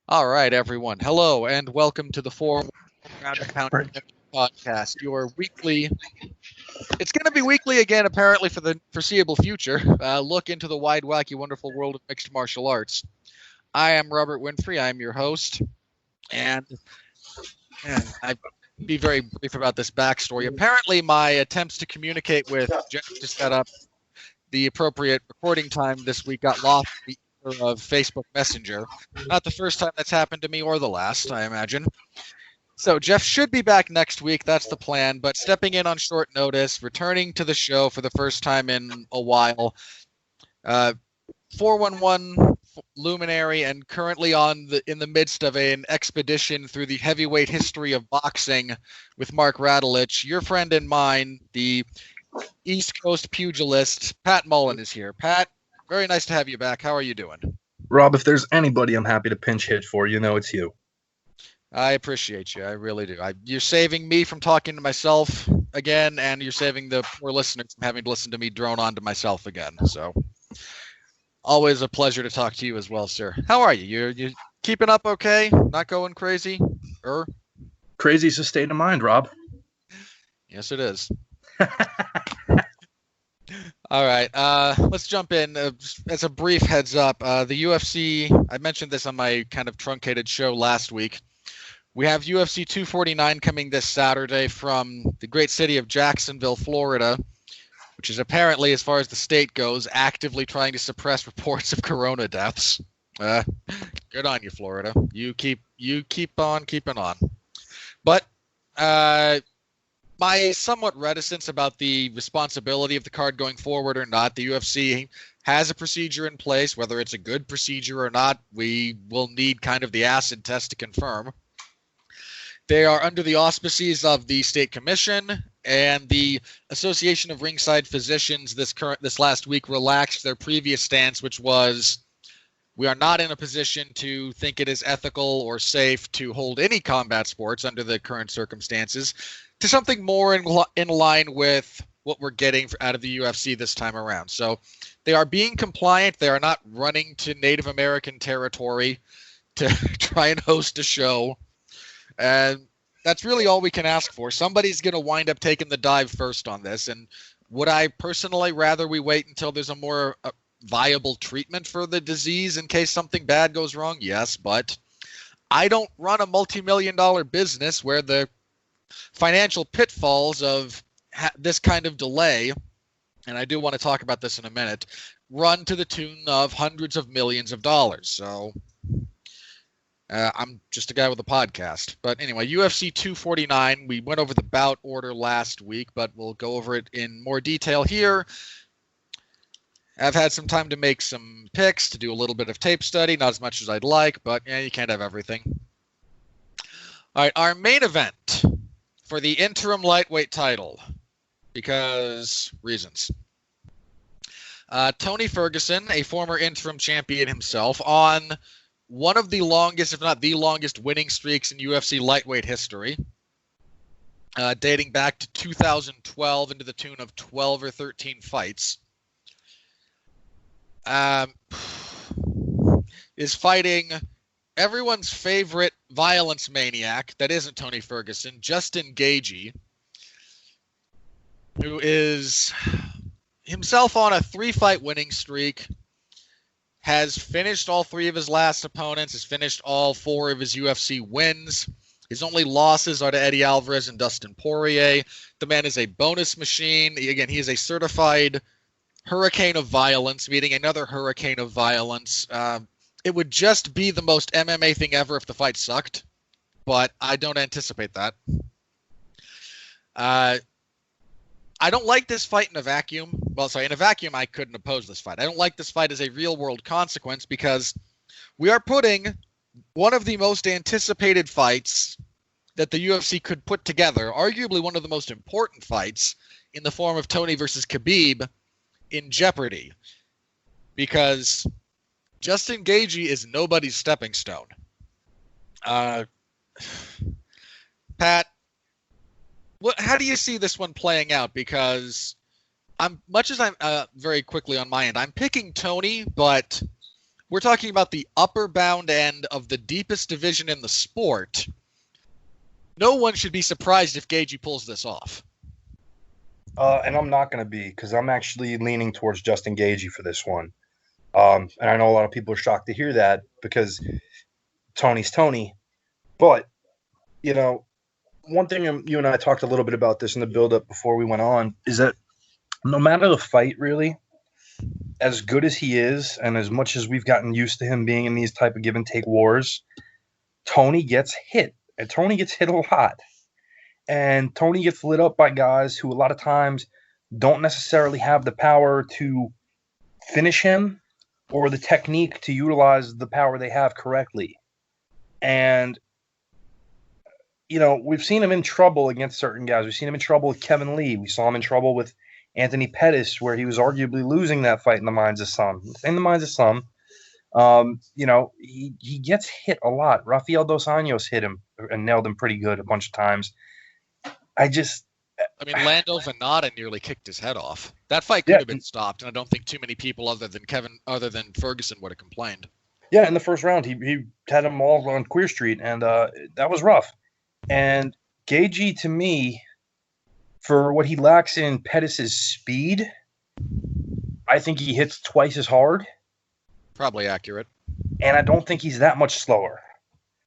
All right, everyone. Hello, and welcome to the Four Round and Pound podcast. Your weekly. It's going to be weekly again, apparently, for the foreseeable future. Look into the wide, wacky, wonderful world of mixed martial arts. I am Robert Winfrey. I am your host, and I'd be very brief about this backstory. Apparently, my attempts to communicate with Jeff to set up the appropriate recording time this week got lost in the ether of Facebook Messenger. Not the first time that's happened to me, or the last, I imagine. So Jeff should be back next week. That's the plan. But stepping in on short notice, returning to the show for the first time in a while. 411 luminary, and currently in the midst of an expedition through the heavyweight history of boxing with Mark Radulich. Your friend and mine, the East Coast pugilist, Pat Mullen, is here. Pat, very nice to have you back. How are you doing? Rob, if there's anybody I'm happy to pinch hit for, it's you. I appreciate you. I really do. You're saving me from talking to myself again, and you're saving the poor listeners from having to listen to me drone on to myself again. So, always a pleasure to talk to you as well, sir. How are you? You keeping up okay? Not going crazy? Crazy's a state of mind, Rob. Yes, it is. All right, let's jump in. As a brief heads up, the UFC, I mentioned this on my kind of truncated show last week. We have UFC 249 coming this Saturday from the great city of Jacksonville, Florida, which is apparently, as far as the state goes, actively trying to suppress reports of corona deaths. Good on you, Florida. You keep on keeping on. But my somewhat reticence about the responsibility of the card going forward or not, the UFC has a procedure in place. Whether it's a good procedure or not, we will need kind of the acid test to confirm. They are under the auspices of the State Commission, and the Association of Ringside Physicians this last week relaxed their previous stance, which was we are not in a position to think it is ethical or safe to hold any combat sports under the current circumstances, to something more in line with what we're getting out of the UFC this time around. So they are being compliant. They are not running to Native American territory to try and host a show. And that's really all we can ask for. Somebody's going to wind up taking the dive first on this. And would I personally rather we wait until there's a more viable treatment for the disease in case something bad goes wrong? Yes, but I don't run a multi-million-dollar business where the financial pitfalls of this kind of delay, and I do want to talk about this in a minute, run to the tune of hundreds of millions of dollars. So I'm just a guy with a podcast. But anyway, UFC 249, we went over the bout order last week, but we'll go over it in more detail here. I've had some time to make some picks, to do a little bit of tape study, not as much as I'd like, but you can't have everything. All right, our main event for the interim lightweight title, because reasons. Tony Ferguson, a former interim champion himself, on one of the longest, if not the longest, winning streaks in UFC lightweight history, dating back to 2012 into the tune of 12 or 13 fights, is fighting everyone's favorite violence maniac that isn't Tony Ferguson, Justin Gaethje, who is himself on a 3-fight winning streak, has finished all 3 of his last opponents, has finished all 4 of his UFC wins. His only losses are to Eddie Alvarez and Dustin Poirier. The man is a bonus machine. Again, he is a certified hurricane of violence, meeting another hurricane of violence. It would just be the most MMA thing ever if the fight sucked, but I don't anticipate that. I don't like this fight in a vacuum. Well, sorry, in a vacuum, I couldn't oppose this fight. I don't like this fight as a real-world consequence because we are putting one of the most anticipated fights that the UFC could put together, arguably one of the most important fights, in the form of Tony versus Khabib, in jeopardy. Because Justin Gaethje is nobody's stepping stone. Pat, how do you see this one playing out? Because very quickly on my end, I'm picking Tony, but we're talking about the upper bound end of the deepest division in the sport. No one should be surprised if Gaethje pulls this off. And I'm not going to be, because I'm actually leaning towards Justin Gaethje for this one. And I know a lot of people are shocked to hear that because Tony's Tony. But, you know, one thing you and I talked a little bit about this in the build-up before we went on is that no matter the fight, really, as good as he is and as much as we've gotten used to him being in these type of give-and-take wars, Tony gets hit. And Tony gets hit a lot. And Tony gets lit up by guys who a lot of times don't necessarily have the power to finish him or the technique to utilize the power they have correctly. And, you know, we've seen him in trouble against certain guys. We've seen him in trouble with Kevin Lee. We saw him in trouble with Anthony Pettis, where he was arguably losing that fight in the minds of some. In the minds of some. You know, he gets hit a lot. Rafael Dos Anjos hit him and nailed him pretty good a bunch of times. I mean, Lando Venata nearly kicked his head off. That fight could have been stopped, and I don't think too many people other than Ferguson would have complained. Yeah, in the first round, he had them all on Queer Street, and that was rough. And Gaethje, to me, for what he lacks in Pettis' speed, I think he hits twice as hard. Probably accurate. And I don't think he's that much slower.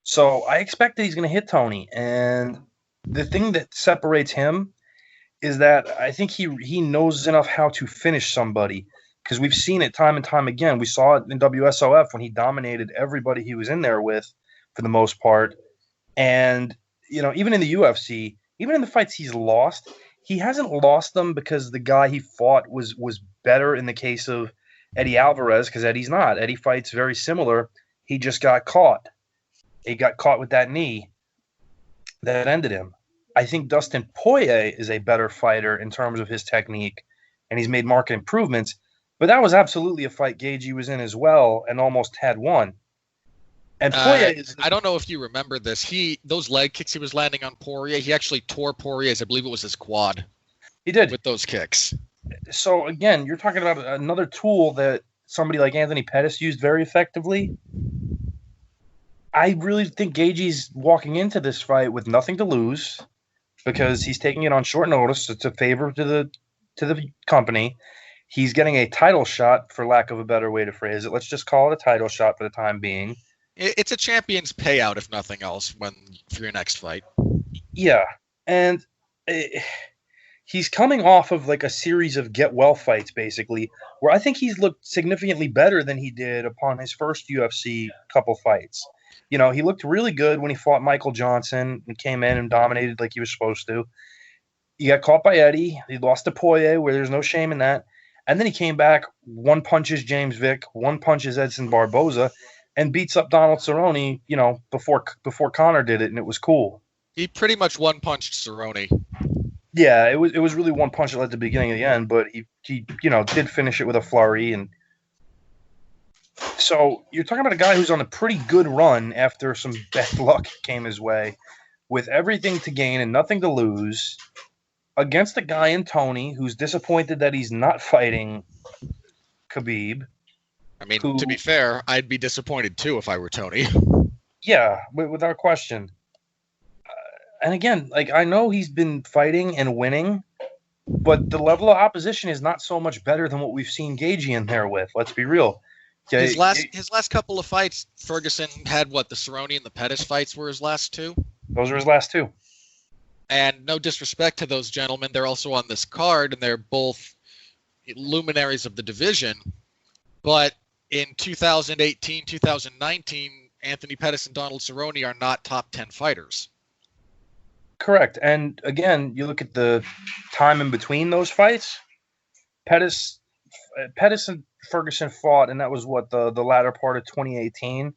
So I expect that he's going to hit Tony. And the thing that separates him is that I think he knows enough how to finish somebody, because we've seen it time and time again. We saw it in WSOF when he dominated everybody he was in there with for the most part. And, you know, even in the UFC, even in the fights he's lost, he hasn't lost them because the guy he fought was better in the case of Eddie Alvarez, because Eddie's not. Eddie fights very similar. He just got caught. He got caught with that knee that ended him. I think Dustin Poirier is a better fighter in terms of his technique, and he's made marked improvements. But that was absolutely a fight Gaethje was in as well and almost had won. And Poirier I don't know if you remember this. Those leg kicks he was landing on Poirier, he actually tore Poirier's, I believe it was his quad. He did. With those kicks. So, again, you're talking about another tool that somebody like Anthony Pettis used very effectively. I really think Gaethje's walking into this fight with nothing to lose because he's taking it on short notice. It's a favor to the company. He's getting a title shot, for lack of a better way to phrase it. Let's just call it a title shot for the time being. It's a champion's payout, if nothing else, for your next fight. Yeah, and he's coming off of like a series of get-well fights, basically, where I think he's looked significantly better than he did upon his first UFC couple fights. You know, he looked really good when he fought Michael Johnson and came in and dominated like he was supposed to. He got caught by Eddie. He lost to Poirier, where there's no shame in that. And then he came back, one punches James Vick, one punches Edson Barboza, and beats up Donald Cerrone, you know, before Conor did it, and it was cool. He pretty much one-punched Cerrone. Yeah, it was really one punch that led to the beginning of the end, but he you know, did finish it with a flurry. And so you're talking about a guy who's on a pretty good run after some bad luck came his way, with everything to gain and nothing to lose, against a guy in Tony who's disappointed that he's not fighting Khabib. I mean, to be fair, I'd be disappointed too if I were Tony. Yeah, without question. And again, like, I know he's been fighting and winning, but the level of opposition is not so much better than what we've seen Gaethje in there with. Let's be real. Okay? His last couple of fights, Ferguson had the Cerrone and the Pettis fights were his last two. Those are his last two. And no disrespect to those gentlemen, they're also on this card, and they're both luminaries of the division. But in 2018, 2019, Anthony Pettis and Donald Cerrone are not top 10 fighters. Correct. And again, you look at the time in between those fights, Pettis and Ferguson fought, and that was the latter part of 2018.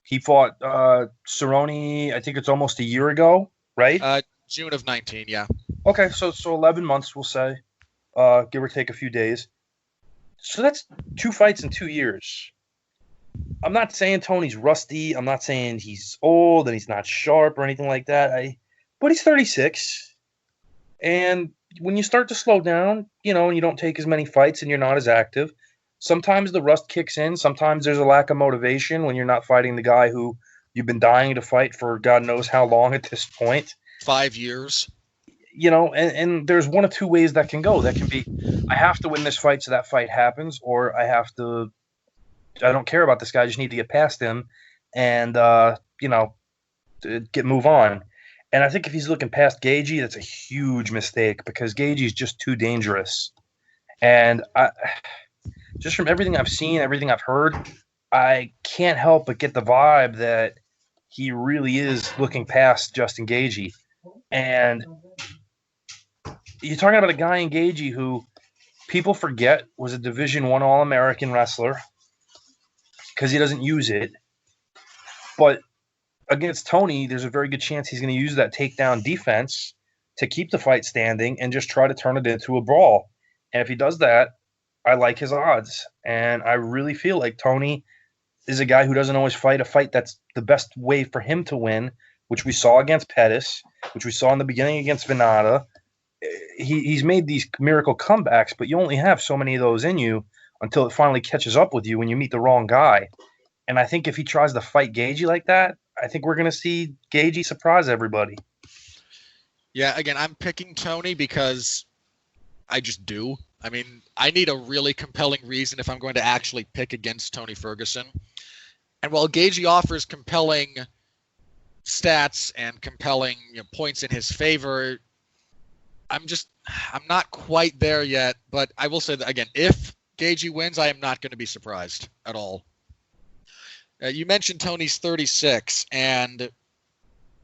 He fought Cerrone, I think it's almost a year ago, right? June of 19, yeah. Okay, so 11 months, we'll say, give or take a few days. So that's 2 fights in 2 years. I'm not saying Tony's rusty. I'm not saying he's old and he's not sharp or anything like that. But he's 36. And when you start to slow down, you know, and you don't take as many fights and you're not as active, sometimes the rust kicks in. Sometimes there's a lack of motivation when you're not fighting the guy who you've been dying to fight for God knows how long at this point. 5 years. And there's one of two ways that can go. That can be, I have to win this fight so that fight happens, or I don't care about this guy. I just need to get past him and, move on. And I think if he's looking past Gaethje, that's a huge mistake because Gaethje is just too dangerous. And just from everything I've seen, everything I've heard, I can't help but get the vibe that he really is looking past Justin Gaethje. And you're talking about a guy in Gaethje who people forget was a Division I All-American wrestler because he doesn't use it. But against Tony, there's a very good chance he's going to use that takedown defense to keep the fight standing and just try to turn it into a brawl. And if he does that, I like his odds. And I really feel like Tony is a guy who doesn't always fight a fight that's the best way for him to win, which we saw against Pettis, which we saw in the beginning against Venata. He's made these miracle comebacks, but you only have so many of those in you until it finally catches up with you when you meet the wrong guy. And I think if he tries to fight Gaethje like that, I think we're going to see Gaethje surprise everybody. Yeah, again, I'm picking Tony because I just do. I mean, I need a really compelling reason if I'm going to actually pick against Tony Ferguson. And while Gaethje offers compelling stats and compelling points in his favor, I'm not quite there yet. But I will say that, again, if Gaethje wins, I am not going to be surprised at all. You mentioned Tony's 36, and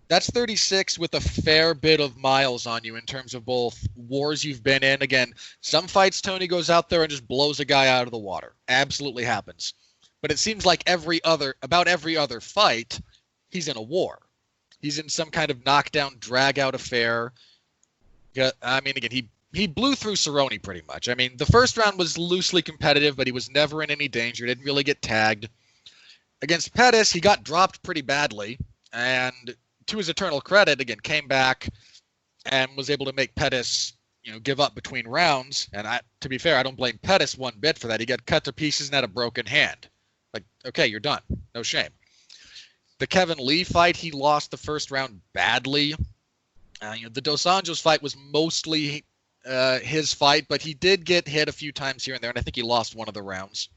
that's 36 with a fair bit of miles on you in terms of both wars you've been in. Again, some fights Tony goes out there and just blows a guy out of the water. Absolutely happens. But it seems like about every other fight, he's in a war. He's in some kind of knockdown, drag-out affair. I mean, again, he blew through Cerrone pretty much. I mean, the first round was loosely competitive, but he was never in any danger. Didn't really get tagged. Against Pettis, he got dropped pretty badly, and to his eternal credit, again, came back and was able to make Pettis, give up between rounds. And to be fair, I don't blame Pettis one bit for that. He got cut to pieces and had a broken hand. Like, okay, you're done. No shame. The Kevin Lee fight, he lost the first round badly. The Dos Anjos fight was mostly his fight, but he did get hit a few times here and there, and I think he lost one of the rounds.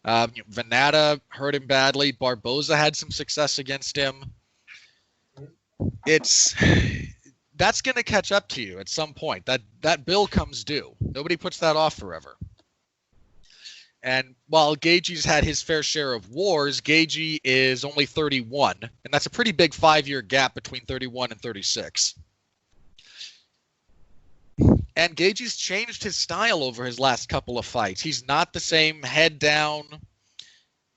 Venata hurt him badly. Barboza had some success against him. That's going to catch up to you at some point. That bill comes due. Nobody puts that off forever. And while Gaethje's had his fair share of wars, Gaethje is only 31, and that's a pretty big 5-year gap between 31 and 36. And Gaethje's changed his style over his last couple of fights. He's not the same head down,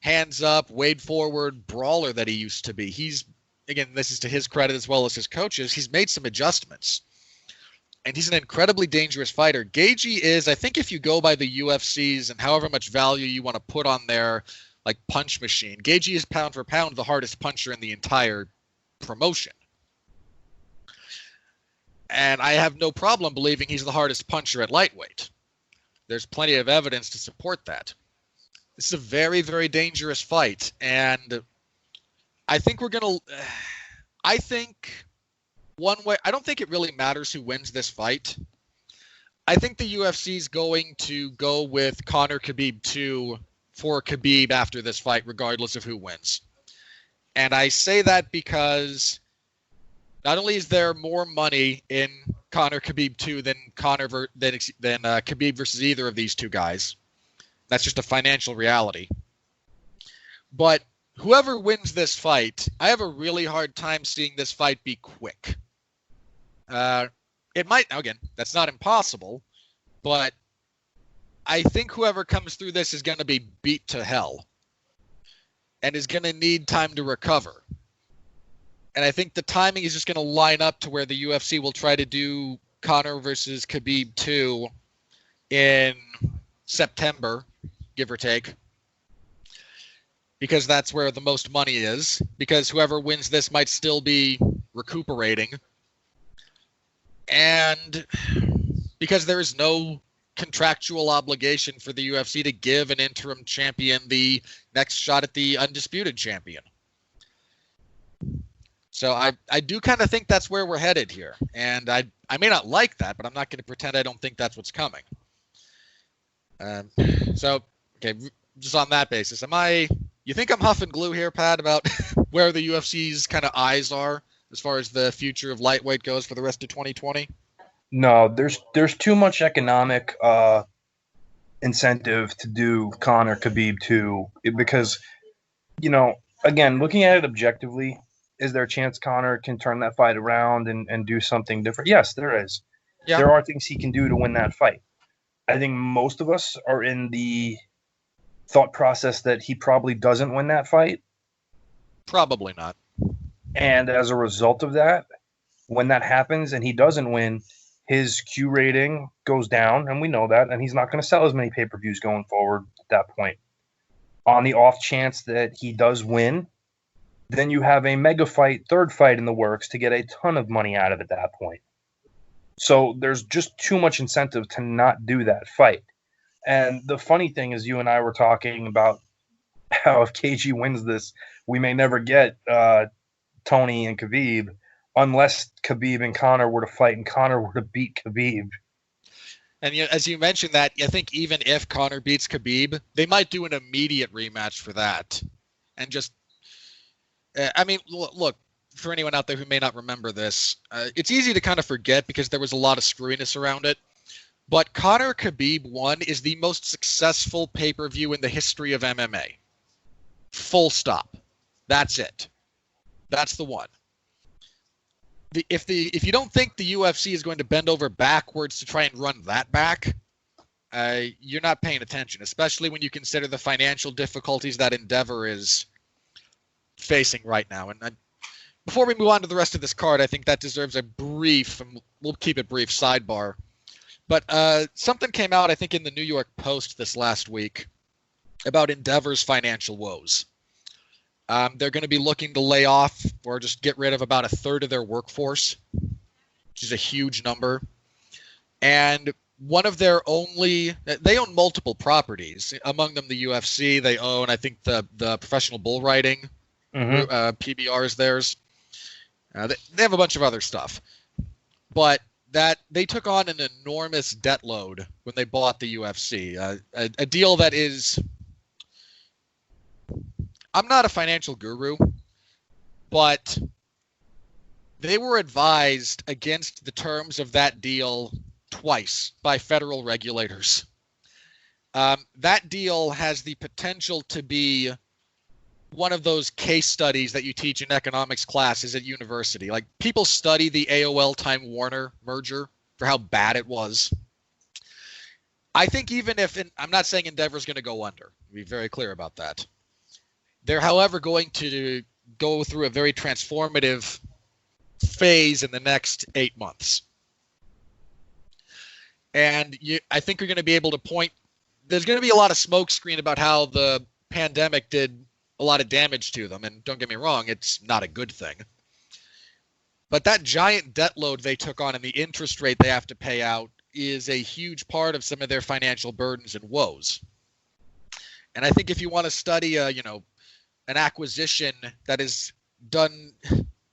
hands up, wade forward brawler that he used to be. Again, this is to his credit as well as his coaches, he's made some adjustments. And he's an incredibly dangerous fighter. Gaethje is, I think if you go by the UFCs and however much value you want to put on their punch machine, Gaethje is pound for pound the hardest puncher in the entire promotion. And I have no problem believing he's the hardest puncher at lightweight. There's plenty of evidence to support that. This is a very, very dangerous fight. And I think one way, I don't think it really matters who wins this fight. I think the UFC is going to go with Conor Khabib 2 for Khabib after this fight, regardless of who wins. And I say that because not only is there more money in Conor Khabib 2 than Khabib versus either of these two guys. That's just a financial reality. But whoever wins this fight, I have a really hard time seeing this fight be quick. It might, again, that's not impossible, but I think whoever comes through this is going to be beat to hell and is going to need time to recover. And I think the timing is just going to line up to where the UFC will try to do Conor versus Khabib 2 in September, give or take, because that's where the most money is, because whoever wins this might still be recuperating. And because there is no contractual obligation for the UFC to give an interim champion the next shot at the undisputed champion. So I do kind of think that's where we're headed here. And I may not like that, but I'm not going to pretend I don't think that's what's coming. So, okay, just on that basis, you think I'm huff and glue here, Pat, about where the UFC's kind of eyes are as far as the future of lightweight goes for the rest of 2020? No, there's too much economic incentive to do Conor Khabib too, because, again, looking at it objectively, is there a chance Conor can turn that fight around and do something different? Yes, there is. Yeah. There are things he can do to win that fight. I think most of us are in the thought process that he probably doesn't win that fight. Probably not. And as a result of that, when that happens and he doesn't win, his Q rating goes down, and we know that, and he's not going to sell as many pay-per-views going forward at that point. On the off chance that he does win, then you have a mega fight, third fight in the works to get a ton of money out of at that point. So there's just too much incentive to not do that fight. And the funny thing is, you and I were talking about how if KG wins this, we may never get Tony and Khabib, unless Khabib and Conor were to fight and Conor were to beat Khabib. And as you mentioned that, I think even if Conor beats Khabib, they might do an immediate rematch for that. And just, look, for anyone out there who may not remember this, it's easy to kind of forget because there was a lot of screwiness around it. But Conor Khabib 1 is the most successful pay-per-view in the history of MMA. Full stop. That's it. That's the one. If you don't think the UFC is going to bend over backwards to try and run that back, you're not paying attention, especially when you consider the financial difficulties that Endeavor is facing right now. And before we move on to the rest of this card, I think that deserves a brief, and we'll keep it brief, sidebar. But something came out, I think, in the New York Post this last week about Endeavor's financial woes. They're going to be looking to lay off or just get rid of about a third of their workforce, which is a huge number. And one of their they own multiple properties, among them the UFC. They own, I think, the professional bull riding, PBR is theirs. They have a bunch of other stuff. But that they took on an enormous debt load when they bought the UFC, a deal that is... I'm not a financial guru, but they were advised against the terms of that deal twice by federal regulators. That deal has the potential to be one of those case studies that you teach in economics classes at university. Like, people study the AOL Time Warner merger for how bad it was. I think even if, I'm not saying Endeavor's going to go under, to be very clear about that. They're, however, going to go through a very transformative phase in the next 8 months. And I think you're going to be able to point, there's going to be a lot of smokescreen about how the pandemic did a lot of damage to them. And don't get me wrong, it's not a good thing. But that giant debt load they took on and the interest rate they have to pay out is a huge part of some of their financial burdens and woes. And I think if you want to study, an acquisition that is done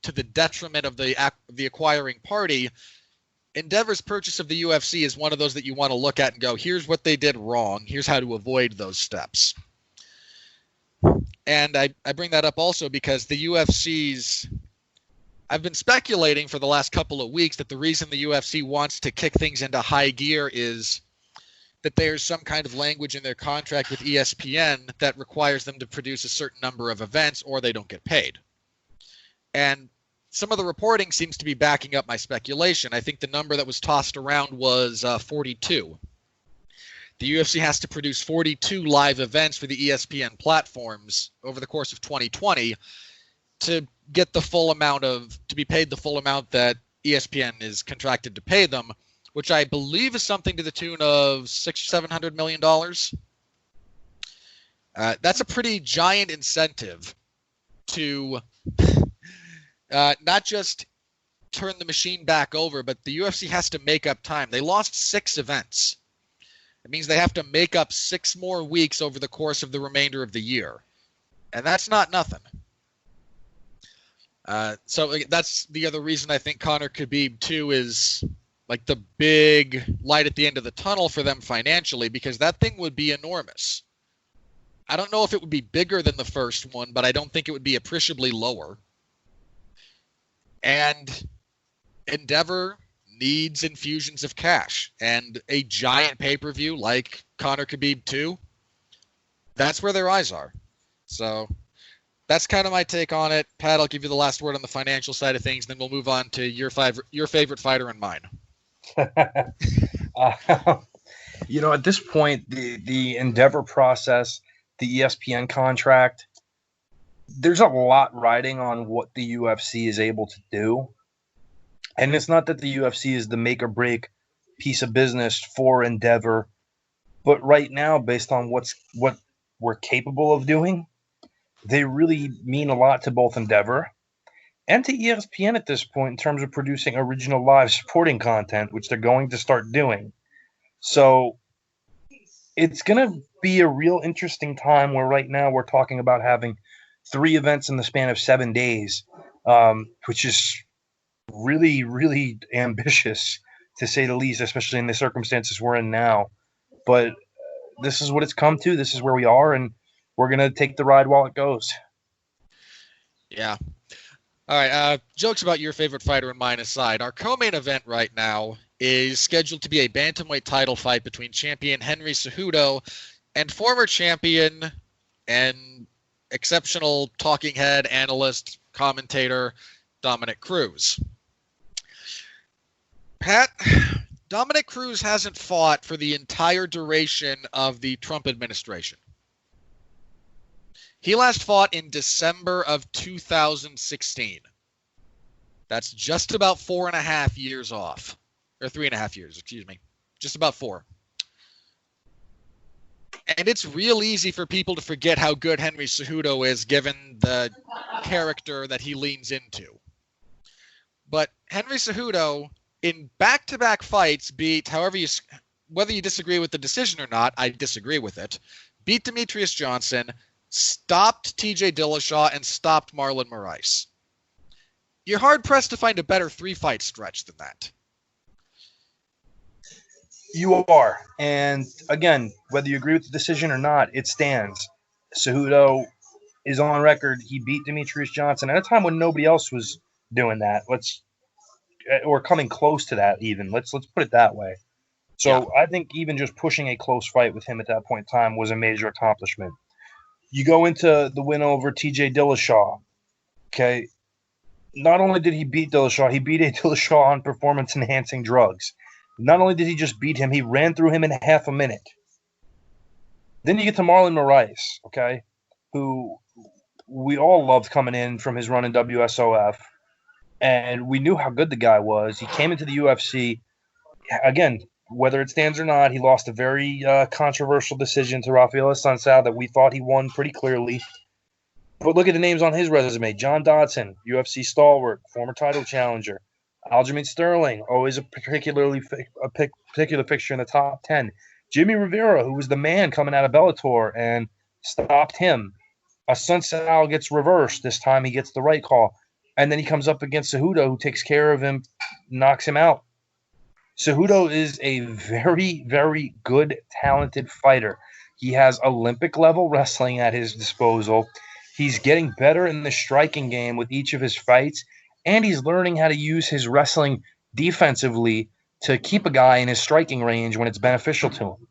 to the detriment of the acquiring party, Endeavor's purchase of the UFC is one of those that you want to look at and go, here's what they did wrong. Here's how to avoid those steps. And I bring that up also because the UFC's... I've been speculating for the last couple of weeks that the reason the UFC wants to kick things into high gear is that there's some kind of language in their contract with ESPN that requires them to produce a certain number of events or they don't get paid. And some of the reporting seems to be backing up my speculation. I think the number that was tossed around was 42. The UFC has to produce 42 live events for the ESPN platforms over the course of 2020 to get the full amount to be paid the full amount that ESPN is contracted to pay them, which I believe is something to the tune of $600-700 million. That's a pretty giant incentive to not just turn the machine back over, but the UFC has to make up time. They lost 6 events. It means they have to make up 6 more weeks over the course of the remainder of the year. And that's not nothing. So that's the other reason I think Conor Khabib, too, is like the big light at the end of the tunnel for them financially, because that thing would be enormous. I don't know if it would be bigger than the first one, but I don't think it would be appreciably lower. And Endeavor needs infusions of cash, and a giant pay-per-view like Conor Khabib 2, that's where their eyes are. So that's kind of my take on it. Pat, I'll give you the last word on the financial side of things, then we'll move on to your favorite fighter and mine. At this point, the Endeavor process, the ESPN contract, there's a lot riding on what the UFC is able to do. And it's not that the UFC is the make or break piece of business for Endeavor, but right now, based on what we're capable of doing, they really mean a lot to both Endeavor and to ESPN at this point in terms of producing original live sporting content, which they're going to start doing. So it's going to be a real interesting time where right now we're talking about having 3 events in the span of 7 days, which is really, really ambitious, to say the least, especially in the circumstances we're in now. But this is what it's come to. This is where we are, and we're going to take the ride while it goes. Yeah. All right. Jokes about your favorite fighter and mine aside, our co-main event right now is scheduled to be a bantamweight title fight between champion Henry Cejudo and former champion and exceptional talking head, analyst, commentator, Dominick Cruz. Pat, Dominick Cruz hasn't fought for the entire duration of the Trump administration. He last fought in December of 2016. That's just about 4.5 years off. Or 3.5 years, excuse me. Just about 4. And it's real easy for people to forget how good Henry Cejudo is given the character that he leans into. But Henry Cejudo, in back-to-back fights, beat, whether you disagree with the decision or not, I disagree with it, beat Demetrius Johnson, stopped TJ Dillashaw, and stopped Marlon Moraes. You're hard-pressed to find a better 3-fight stretch than that. You are. And again, whether you agree with the decision or not, it stands. Cejudo is on record. He beat Demetrius Johnson at a time when nobody else was doing that. Or coming close to that even. Let's put it that way. So yeah. I think even just pushing a close fight with him at that point in time was a major accomplishment. You go into the win over TJ Dillashaw. Okay. Not only did he beat Dillashaw, he beat Dillashaw on performance-enhancing drugs. Not only did he just beat him, he ran through him in half a minute. Then you get to Marlon Moraes, okay, who we all loved coming in from his run in WSOF, and we knew how good the guy was. He came into the UFC. Again, whether it stands or not, he lost a very controversial decision to Rafael Assunção that we thought he won pretty clearly. But look at the names on his resume. John Dodson, UFC stalwart, former title challenger. Aljamain Sterling, always a particular fixture in the top 10. Jimmy Rivera, who was the man coming out of Bellator and stopped him. Assunção gets reversed. This time he gets the right call. And then he comes up against Cejudo, who takes care of him, knocks him out. Cejudo is a very, very good, talented fighter. He has Olympic-level wrestling at his disposal. He's getting better in the striking game with each of his fights, and he's learning how to use his wrestling defensively to keep a guy in his striking range when it's beneficial to him.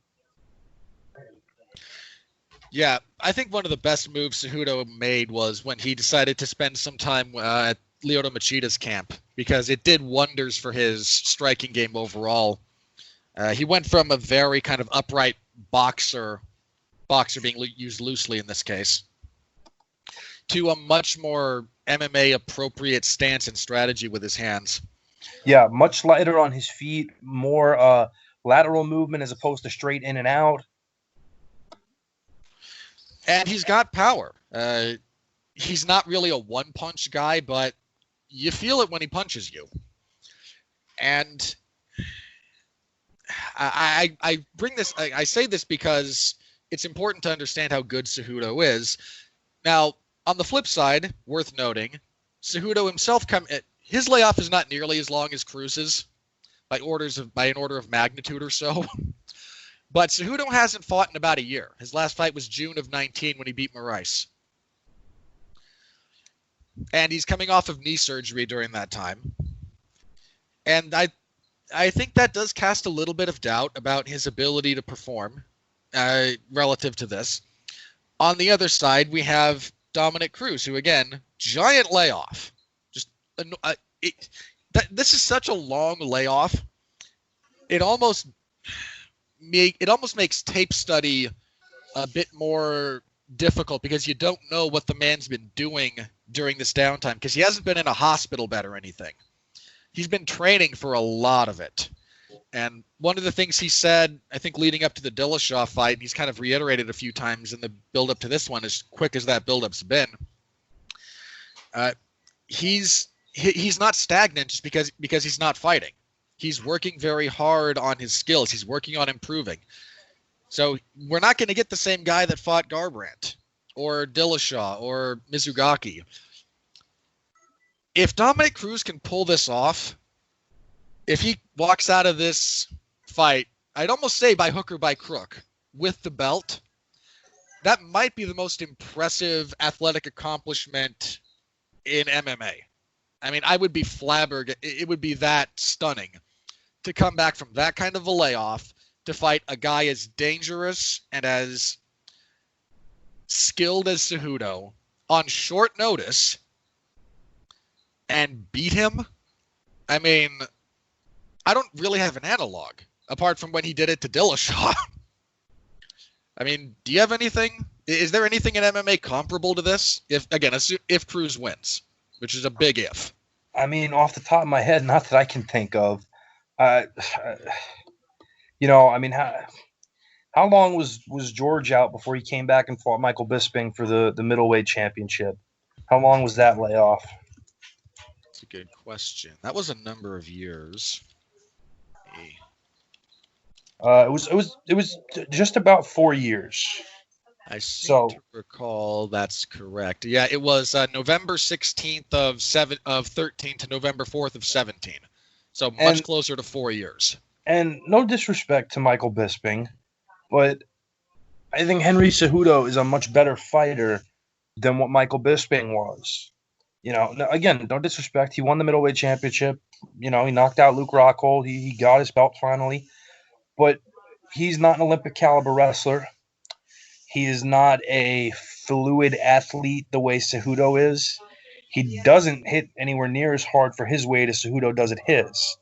Yeah, I think one of the best moves Cejudo made was when he decided to spend some time at Lyoto Machida's camp, because it did wonders for his striking game overall. He went from a very kind of upright boxer being used loosely in this case, to a much more MMA appropriate stance and strategy with his hands. Yeah, much lighter on his feet, more lateral movement as opposed to straight in and out. And he's got power. He's not really a one-punch guy, but you feel it when he punches you. And I bring this. I say this because it's important to understand how good Cejudo is. Now, on the flip side, worth noting, Cejudo himself his layoff is not nearly as long as Cruz's by an order of magnitude or so. But Cejudo hasn't fought in about a year. His last fight was June of 19 when he beat Moraes. And he's coming off of knee surgery during that time. And I think that does cast a little bit of doubt about his ability to perform relative to this. On the other side, we have Dominick Cruz, who, again, giant layoff. This is such a long layoff. It almost makes tape study a bit more difficult because you don't know what the man's been doing during this downtime because he hasn't been in a hospital bed or anything. He's been training for a lot of it. And one of the things he said, I think leading up to the Dillashaw fight, and he's kind of reiterated a few times in the build-up to this one, as quick as that build-up's been, he's not stagnant just because he's not fighting. He's working very hard on his skills. He's working on improving. So we're not going to get the same guy that fought Garbrandt or Dillashaw or Mizugaki. If Dominick Cruz can pull this off, if he walks out of this fight, I'd almost say by hook or by crook, with the belt, that might be the most impressive athletic accomplishment in MMA. I mean, I would be flabbergasted. It would be that stunning to come back from that kind of a layoff to fight a guy as dangerous and as skilled as Cejudo on short notice and beat him. I mean, I don't really have an analog apart from when he did it to Dillashaw. I mean, do you have anything? Is there anything in MMA comparable to this? If Cruz wins, which is a big if. I mean, off the top of my head, not that I can think of. I mean, how long was George out before he came back and fought Michael Bisping for the middleweight championship? How long was that layoff? That's a good question. That was a number of years. It was just about 4 years. I seem to recall that's correct. Yeah, it was November 16th of 13 to November 4th of 17. So much closer to 4 years. And no disrespect to Michael Bisping, but I think Henry Cejudo is a much better fighter than what Michael Bisping was. Again, no disrespect. He won the middleweight championship. He knocked out Luke Rockhold. He got his belt finally. But he's not an Olympic caliber wrestler. He is not a fluid athlete the way Cejudo is. He doesn't hit anywhere near as hard for his weight as Cejudo does at his.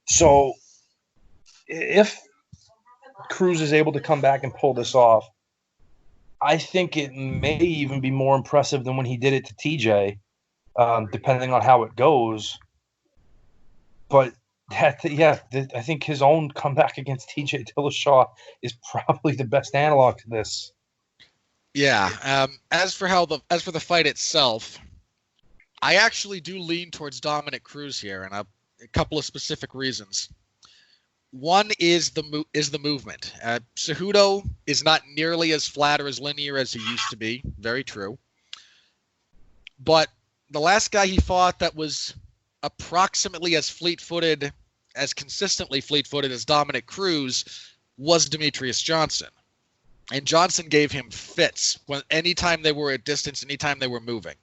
So if Cruz is able to come back and pull this off, I think it may even be more impressive than when he did it to TJ, depending on how it goes. But I think his own comeback against TJ Dillashaw is probably the best analog to this. Yeah. As for the fight itself, I actually do lean towards Dominick Cruz here, and a couple of specific reasons. One is the movement. Cejudo is not nearly as flat or as linear as he used to be. Very true. But the last guy he fought that was approximately as fleet-footed, as consistently fleet-footed as Dominick Cruz was Demetrius Johnson. And Johnson gave him fits anytime they were at distance, anytime they were moving.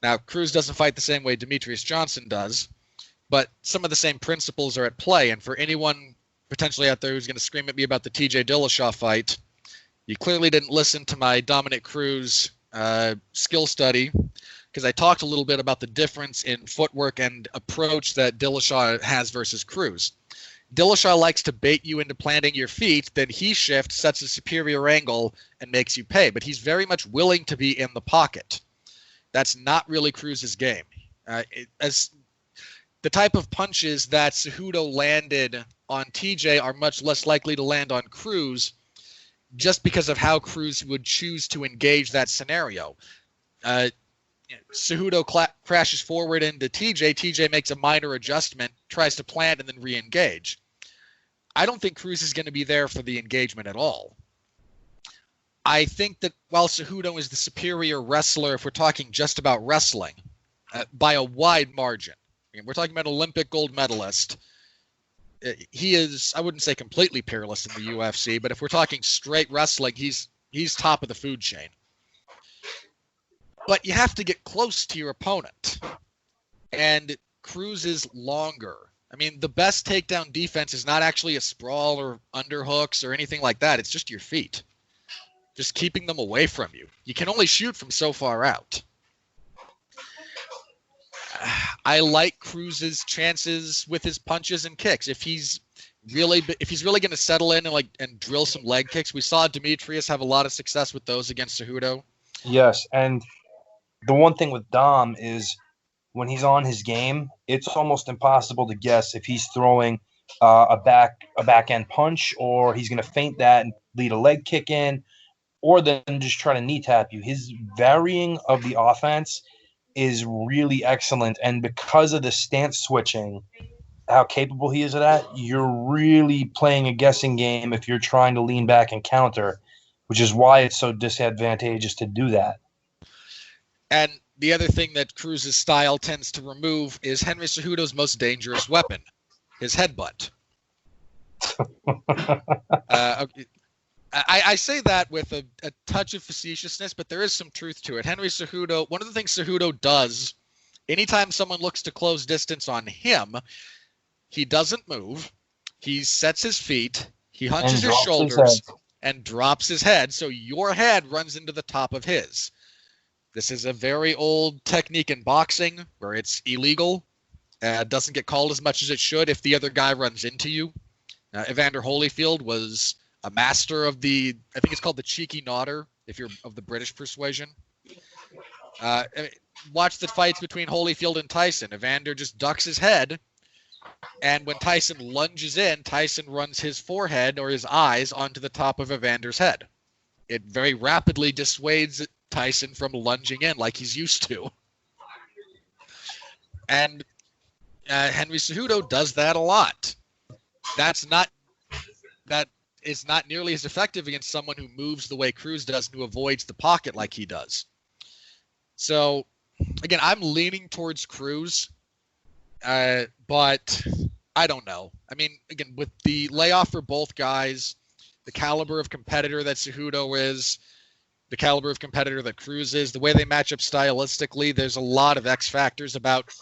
Now, Cruz doesn't fight the same way Demetrius Johnson does, but some of the same principles are at play. And for anyone potentially out there who's going to scream at me about the TJ Dillashaw fight, you clearly didn't listen to my Dominick Cruz skill study, because I talked a little bit about the difference in footwork and approach that Dillashaw has versus Cruz. Dillashaw likes to bait you into planting your feet, then he shifts, sets a superior angle, and makes you pay. But he's very much willing to be in the pocket. That's not really Cruz's game. As the type of punches that Cejudo landed on TJ are much less likely to land on Cruz, just because of how Cruz would choose to engage that scenario. Cejudo crashes forward into TJ. TJ makes a minor adjustment, tries to plant, and then re-engage. I don't think Cruz is going to be there for the engagement at all. I think that while Cejudo is the superior wrestler, if we're talking just about wrestling, by a wide margin, I mean, we're talking about Olympic gold medalist. He is, I wouldn't say completely peerless in the UFC, but if we're talking straight wrestling, he's top of the food chain. But you have to get close to your opponent. And Cruz is longer. I mean, the best takedown defense is not actually a sprawl or underhooks or anything like that. It's just your feet. Just keeping them away from you. You can only shoot from so far out. I like Cruz's chances with his punches and kicks. If he's really going to settle in and drill some leg kicks, we saw Demetrius have a lot of success with those against Cejudo. Yes, and the one thing with Dom is when he's on his game, it's almost impossible to guess if he's throwing a back end punch, or he's going to feint that and lead a leg kick in, or then just try to knee tap you. His varying of the offense is really excellent, and because of the stance switching, how capable he is of that, you're really playing a guessing game if you're trying to lean back and counter, which is why it's so disadvantageous to do that. And the other thing that Cruz's style tends to remove is Henry Cejudo's most dangerous weapon, his headbutt. I say that with a touch of facetiousness, but there is some truth to it. Henry Cejudo, one of the things Cejudo does, anytime someone looks to close distance on him, he doesn't move. He sets his feet, he hunches his shoulders, and drops his head, so your head runs into the top of his. This is a very old technique in boxing where it's illegal. Doesn't get called as much as it should if the other guy runs into you. Evander Holyfield was a master of I think it's called the cheeky nodder, if you're of the British persuasion. Watch the fights between Holyfield and Tyson. Evander just ducks his head, and when Tyson lunges in, Tyson runs his forehead or his eyes onto the top of Evander's head. It very rapidly dissuades Tyson from lunging in like he's used to. And Henry Cejudo does that a lot. That is not nearly as effective against someone who moves the way Cruz does and who avoids the pocket like he does. So, again, I'm leaning towards Cruz, but I don't know. I mean, again, with the layoff for both guys, the caliber of competitor that Cejudo is, the caliber of competitor that Cruz is, the way they match up stylistically, there's a lot of X factors about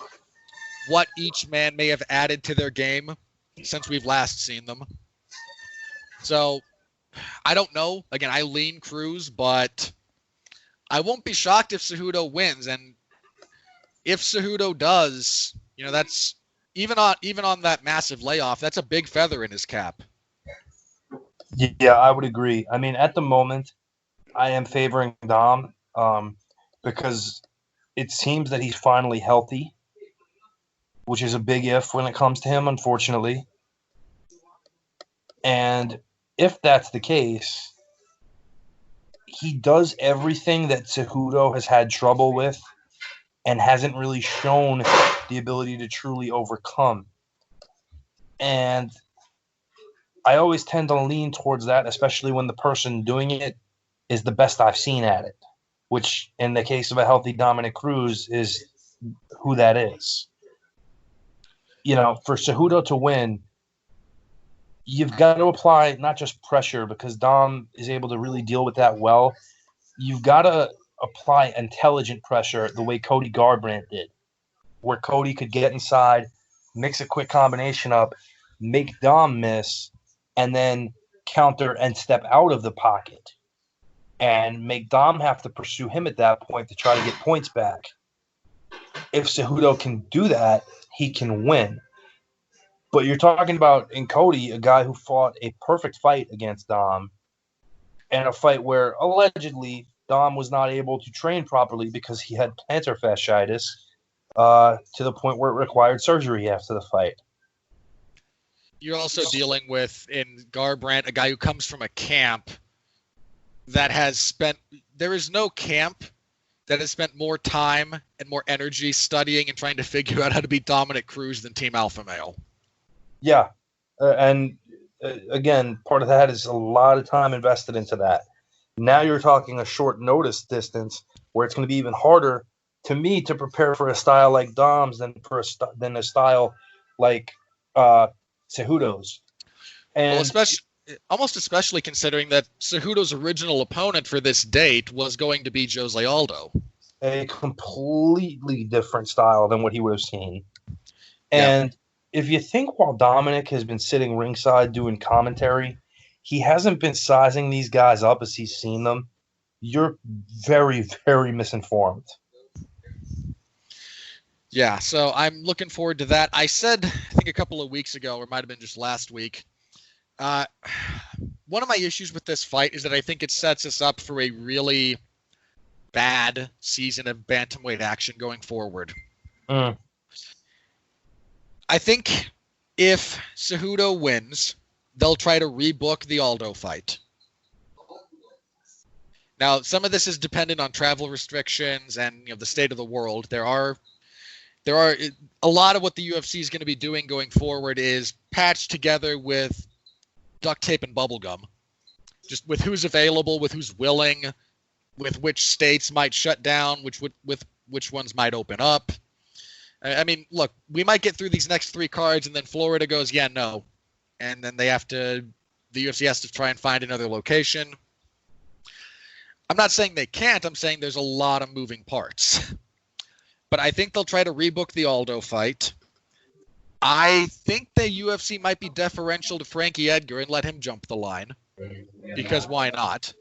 what each man may have added to their game since we've last seen them. So, I don't know. Again, I lean Cruz, but I won't be shocked if Cejudo wins. And if Cejudo does, that's even on that massive layoff, that's a big feather in his cap. Yeah, I would agree. I mean, at the moment, I am favoring Dom because it seems that he's finally healthy, which is a big if when it comes to him, unfortunately. And if that's the case, he does everything that Cejudo has had trouble with and hasn't really shown the ability to truly overcome. And I always tend to lean towards that, especially when the person doing it is the best I've seen at it, which in the case of a healthy Dominick Cruz is who that is. For Cejudo to win, you've got to apply not just pressure, because Dom is able to really deal with that well. You've got to apply intelligent pressure the way Cody Garbrandt did, where Cody could get inside, mix a quick combination up, make Dom miss, and then counter and step out of the pocket and make Dom have to pursue him at that point to try to get points back. If Cejudo can do that, he can win. But you're talking about, in Cody, a guy who fought a perfect fight against Dom, and a fight where allegedly Dom was not able to train properly because he had plantar fasciitis to the point where it required surgery after the fight. You're also dealing with, in Garbrandt, a guy who comes from a camp that has spent – there is no camp that has spent more time and more energy studying and trying to figure out how to beat Dominick Cruz than Team Alpha Male. Yeah, and again, part of that is a lot of time invested into that. Now you're talking a short notice distance where it's going to be even harder to me to prepare for a style like Dom's than a style like Cejudo's. Well, And especially considering that Cejudo's original opponent for this date was going to be Jose Aldo. A completely different style than what he would have seen. Yeah. And if you think while Dominic has been sitting ringside doing commentary, he hasn't been sizing these guys up as he's seen them, you're very, very misinformed. Yeah, so I'm looking forward to that. I said, I think a couple of weeks ago, or it might have been just last week, one of my issues with this fight is that I think it sets us up for a really bad season of bantamweight action going forward. I think if Cejudo wins, they'll try to rebook the Aldo fight. Now, some of this is dependent on travel restrictions and the state of the world. There are a lot of what the UFC is going to be doing going forward is patched together with duct tape and bubble gum, just with who's available, with who's willing, with which states might shut down, with which ones might open up. I mean, look, we might get through these next 3 cards, and then Florida goes, yeah, no, and then the UFC has to try and find another location. I'm not saying they can't. I'm saying there's a lot of moving parts. But I think they'll try to rebook the Aldo fight. I think the UFC might be deferential to Frankie Edgar and let him jump the line. Because why not?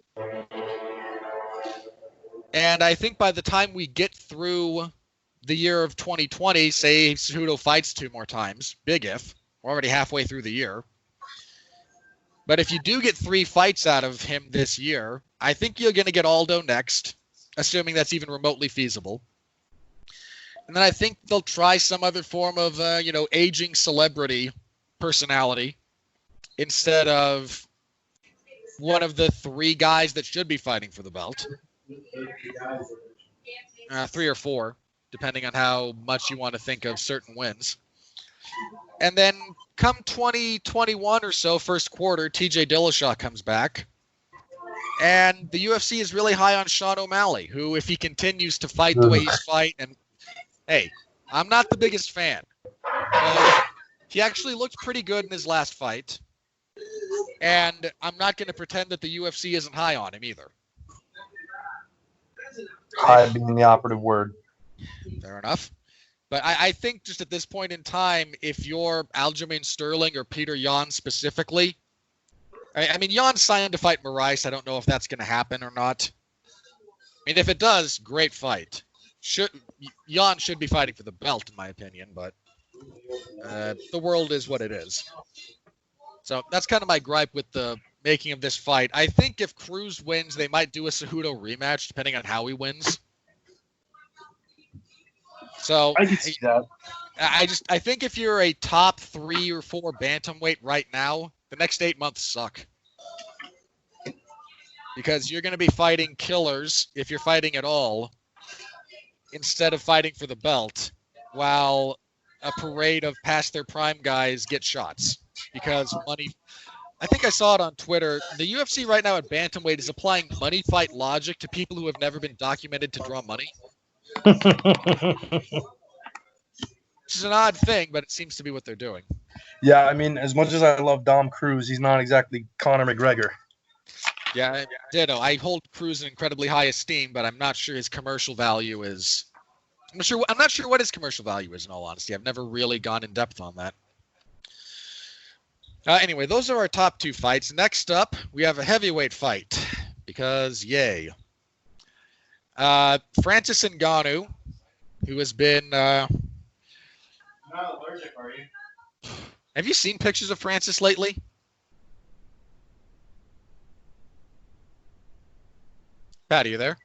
And I think by the time we get through the year of 2020, say Cejudo fights 2 more times, big if, we're already halfway through the year. But if you do get 3 fights out of him this year, I think you're going to get Aldo next, assuming that's even remotely feasible. And then I think they'll try some other form of, aging celebrity personality instead of one of the 3 guys that should be fighting for the belt. 3 or 4, depending on how much you want to think of certain wins. And then come 2021 or so, first quarter, TJ Dillashaw comes back. And the UFC is really high on Sean O'Malley, who, if he continues to fight the way he's fighting, and hey, I'm not the biggest fan. He actually looked pretty good in his last fight. And I'm not going to pretend that the UFC isn't high on him either. High being the operative word. Fair enough. But I think just at this point in time, if you're Aljamain Sterling or Peter Yan specifically, I mean, Yan signed to fight Moraes. I don't know if that's going to happen or not. I mean, if it does, great fight. Yan should be fighting for the belt, in my opinion, but the world is what it is. So that's kind of my gripe with the making of this fight. I think if Cruz wins, they might do a Cejudo rematch, depending on how he wins. So I can see that. I think if you're a top 3 or 4 bantamweight right now, the next 8 months suck. Because you're going to be fighting killers, if you're fighting at all, instead of fighting for the belt, while a parade of past their prime guys get shots. Because money... I think I saw it on Twitter. The UFC right now at bantamweight is applying money fight logic to people who have never been documented to draw money. Which is an odd thing, but it seems to be what they're doing. Yeah, I mean, as much as I love Dom Cruz, he's not exactly Conor McGregor. Yeah, ditto. I hold Cruz in incredibly high esteem, but I'm not sure his commercial value is... I'm not sure what his commercial value is, in all honesty. I've never really gone in depth on that. Anyway, those are our top 2 fights. Next up, we have a heavyweight fight, because yay. Francis Ngannou, who has been... You're not allergic, are you? Have you seen pictures of Francis lately? Pat, are you there?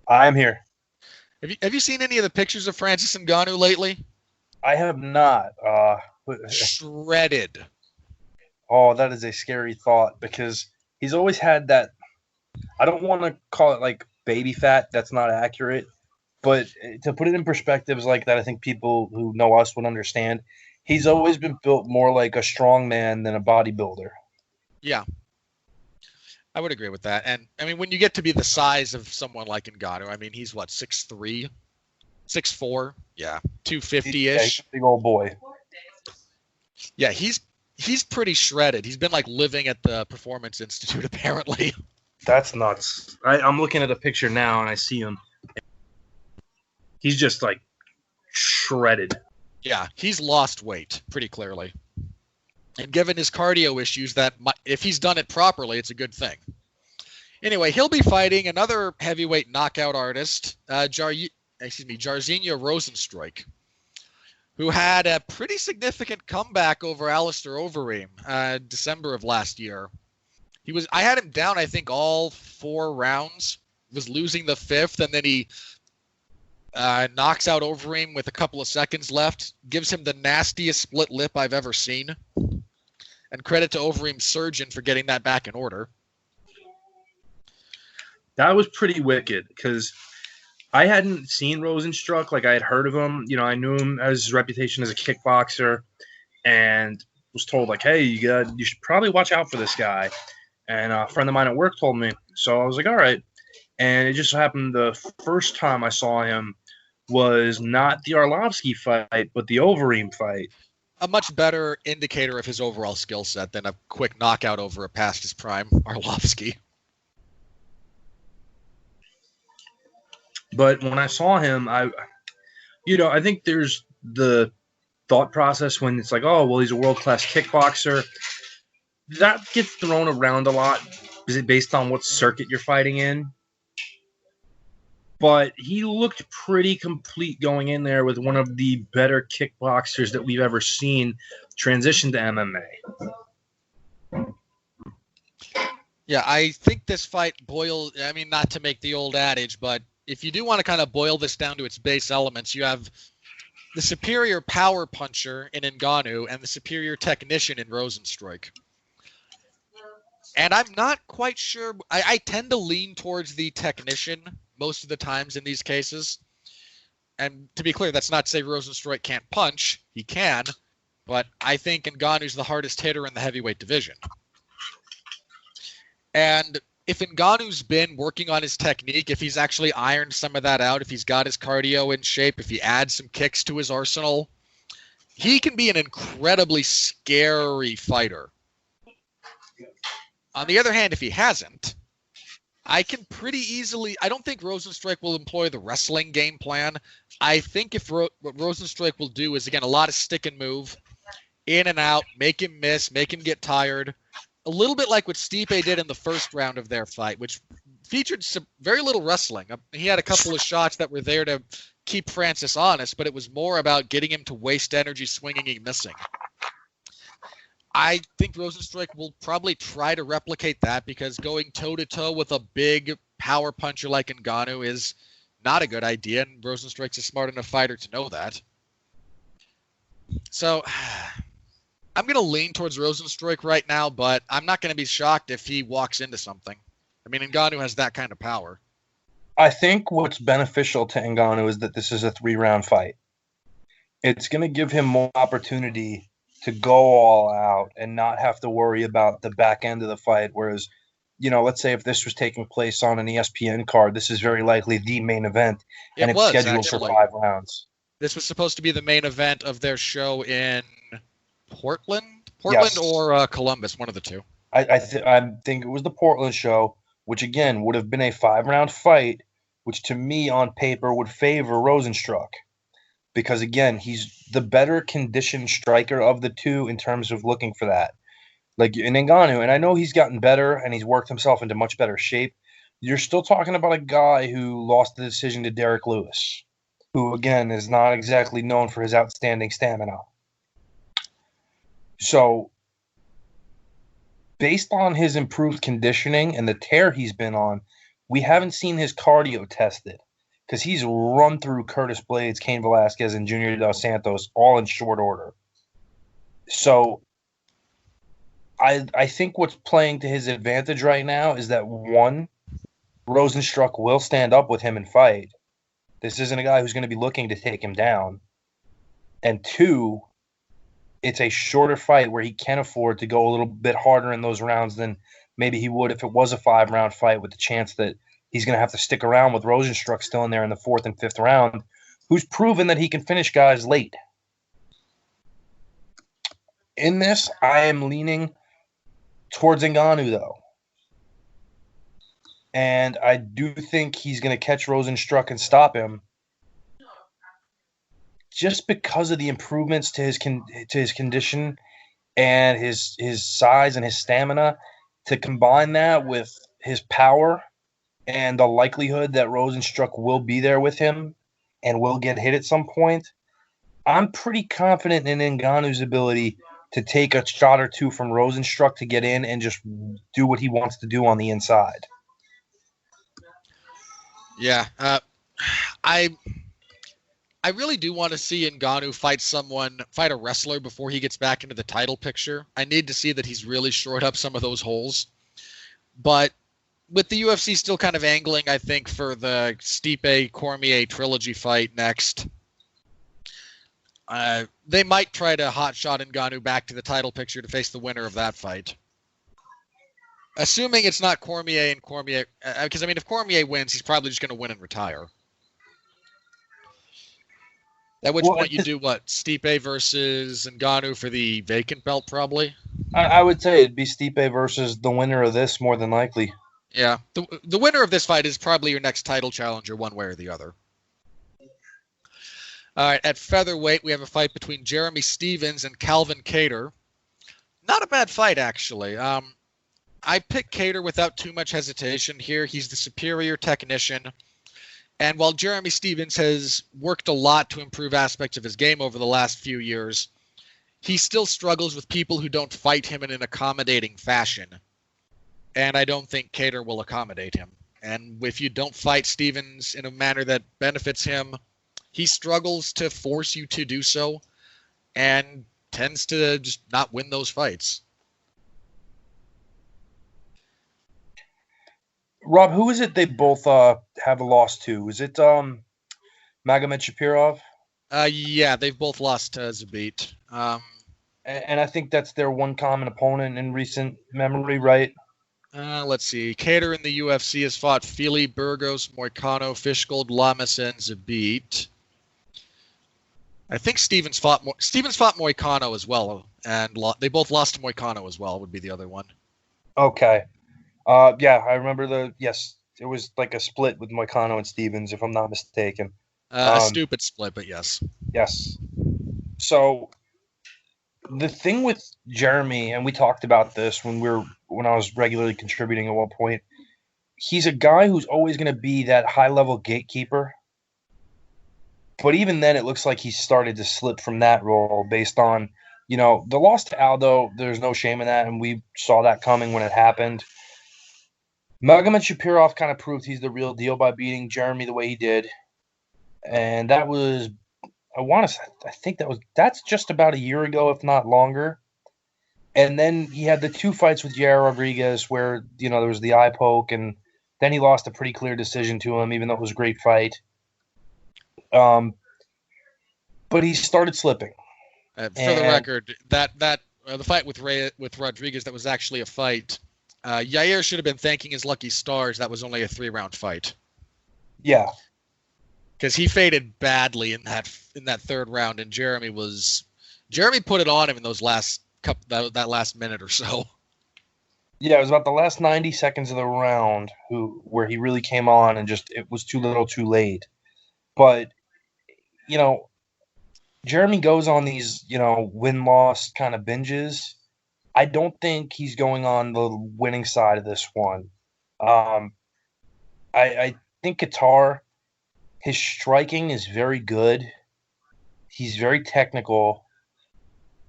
I'm here. Have you seen any of the pictures of Francis Ngannou lately? I have not. Shredded. Oh, that is a scary thought because he's always had that. I don't want to call it like baby fat. That's not accurate. But to put it in perspectives like that, I think people who know us would understand. He's always been built more like a strong man than a bodybuilder. Yeah, I would agree with that. And I mean, when you get to be the size of someone like Ngannou, I mean, he's what, 6'3", 6'4", yeah, 250-ish. Yeah, big old boy. Yeah, he's pretty shredded. He's been like living at the Performance Institute apparently. That's nuts. I'm looking at a picture now and I see him. He's just like shredded. Yeah, he's lost weight pretty clearly. And given his cardio issues, if he's done it properly, it's a good thing. Anyway, he'll be fighting another heavyweight knockout artist, Jairzinho Rozenstruik, who had a pretty significant comeback over Alistair Overeem December of last year. I had him down, I think, all 4 rounds, was losing the 5th, and then he knocks out Overeem with a couple of seconds left, gives him the nastiest split lip I've ever seen. And credit to Overeem's surgeon for getting that back in order. That was pretty wicked because I hadn't seen Rozenstruik. Like, I had heard of him. You know, I knew him as his reputation as a kickboxer and was told, like, hey, you should probably watch out for this guy. And a friend of mine at work told me. So I was like, all right. And it just so happened the first time I saw him was not the Arlovsky fight, but the Overeem fight. A much better indicator of his overall skill set than a quick knockout over a past his prime Arlovsky. But when I saw him, I think there's the thought process when it's like, oh, well, he's a world-class kickboxer. That gets thrown around a lot. Is it based on what circuit you're fighting in? But he looked pretty complete going in there with one of the better kickboxers that we've ever seen transition to MMA. Yeah, I think this fight not to make the old adage, but if you do want to kind of boil this down to its base elements, you have the superior power puncher in Ngannou and the superior technician in Rozenstruik. And I'm not quite sure. I tend to lean towards the technician most of the times in these cases. And to be clear, that's not to say Rozenstruik can't punch. He can. But I think Ngannou's the hardest hitter in the heavyweight division. And if Ngannou's been working on his technique, if he's actually ironed some of that out, if he's got his cardio in shape, if he adds some kicks to his arsenal, he can be an incredibly scary fighter. On the other hand, if he hasn't, I can pretty easily... I don't think Rozenstruik will employ the wrestling game plan. I think what Rozenstruik will do is, again, a lot of stick and move, in and out, make him miss, make him get tired. A little bit like what Stipe did in the first round of their fight, which featured very little wrestling. He had a couple of shots that were there to keep Francis honest, but it was more about getting him to waste energy swinging and missing. I think Rozenstruik will probably try to replicate that because going toe-to-toe with a big power puncher like Ngannou is not a good idea, and Rozenstruik's a smart enough fighter to know that. So I'm going to lean towards Rozenstruik right now, but I'm not going to be shocked if he walks into something. I mean, Ngannou has that kind of power. I think what's beneficial to Ngannou is that this is a 3-round fight. It's going to give him more opportunity to go all out and not have to worry about the back end of the fight. Whereas, let's say if this was taking place on an ESPN card, this is very likely the main event, and it's scheduled for 5 rounds. This was supposed to be the main event of their show in Portland Yes. or Columbus, one of the two. I think it was the Portland show, which again would have been a 5-round fight, which to me on paper would favor Rozenstruik. Because, again, he's the better conditioned striker of the two in terms of looking for that. Like in Ngannou, and I know he's gotten better and he's worked himself into much better shape. You're still talking about a guy who lost the decision to Derek Lewis, who, again, is not exactly known for his outstanding stamina. So, based on his improved conditioning and the tear he's been on, we haven't seen his cardio tested. Because he's run through Curtis Blades, Cain Velasquez, and Junior Dos Santos all in short order. So I think what's playing to his advantage right now is that, one, Rozenstruik will stand up with him and fight. This isn't a guy who's going to be looking to take him down. And 2, it's a shorter fight where he can afford to go a little bit harder in those rounds than maybe he would if it was a 5-round fight, with the chance that he's going to have to stick around with Rosenstruck still in there in the 4th and 5th round, who's proven that he can finish guys late. In this, I am leaning towards Ngannou, though. And I do think he's going to catch Rosenstruck and stop him, just because of the improvements to his condition and his size and his stamina. To combine that with his power and the likelihood that Rosenstruck will be there with him and will get hit at some point, I'm pretty confident in Ngannou's ability to take a shot or two from Rosenstruck to get in and just do what he wants to do on the inside. Yeah, I really do want to see Ngannou fight a wrestler before he gets back into the title picture. I need to see that he's really shored up some of those holes. But with the UFC still kind of angling, I think, for the Stipe-Cormier trilogy fight next, they might try to hotshot Ngannou back to the title picture to face the winner of that fight. Assuming it's not Cormier, because, if Cormier wins, he's probably just going to win and retire. At which point you do what? Stipe versus Ngannou for the vacant belt, probably? I would say it'd be Stipe versus the winner of this, more than likely. Yeah. The winner of this fight is probably your next title challenger, one way or the other. All right, at featherweight, we have a fight between Jeremy Stephens and Calvin Kattar. Not a bad fight, actually. I picked Kattar without too much hesitation here. He's the superior technician. And while Jeremy Stephens has worked a lot to improve aspects of his game over the last few years, he still struggles with people who don't fight him in an accommodating fashion. And I don't think Kattar will accommodate him. And if you don't fight Stephens in a manner that benefits him, he struggles to force you to do so and tends to just not win those fights. Rob, who is it they both have a loss to? Is it Magomed Yeah, they've both lost to Zabit. And I think that's their one common opponent in recent memory, right? Let's see. Kattar in the UFC has fought Fili, Burgos, Moicano, Fishgold, Lamas, and Zabit. I think Stephens fought Moicano as well, and they both lost to Moicano as well, would be the other one. Okay. Yeah, I remember yes, it was like a split with Moicano and Stephens, if I'm not mistaken. A stupid split, but yes. Yes. So the thing with Jeremy, and we talked about this when I was regularly contributing at one point, he's a guy who's always going to be that high-level gatekeeper. But even then, it looks like he started to slip from that role based on, the loss to Aldo. There's no shame in that, and we saw that coming when it happened. Magomed kind of proved he's the real deal by beating Jeremy the way he did. And that was, that's just about a year ago, if not longer. And then he had the 2 fights with Jair Rodriguez where, there was the eye poke, and then he lost a pretty clear decision to him, even though it was a great fight. But he started slipping. For the record, that the fight with Rodriguez, that was actually a fight. Yair should have been thanking his lucky stars. That was only a 3-round fight. Yeah, because he faded badly in that 3rd round, and Jeremy put it on him in those that last minute or so. Yeah, it was about the last 90 seconds of the round where he really came on, and just it was too little, too late. But Jeremy goes on these win-loss kind of binges. I don't think he's going on the winning side of this one. I think Kattar, his striking is very good. He's very technical.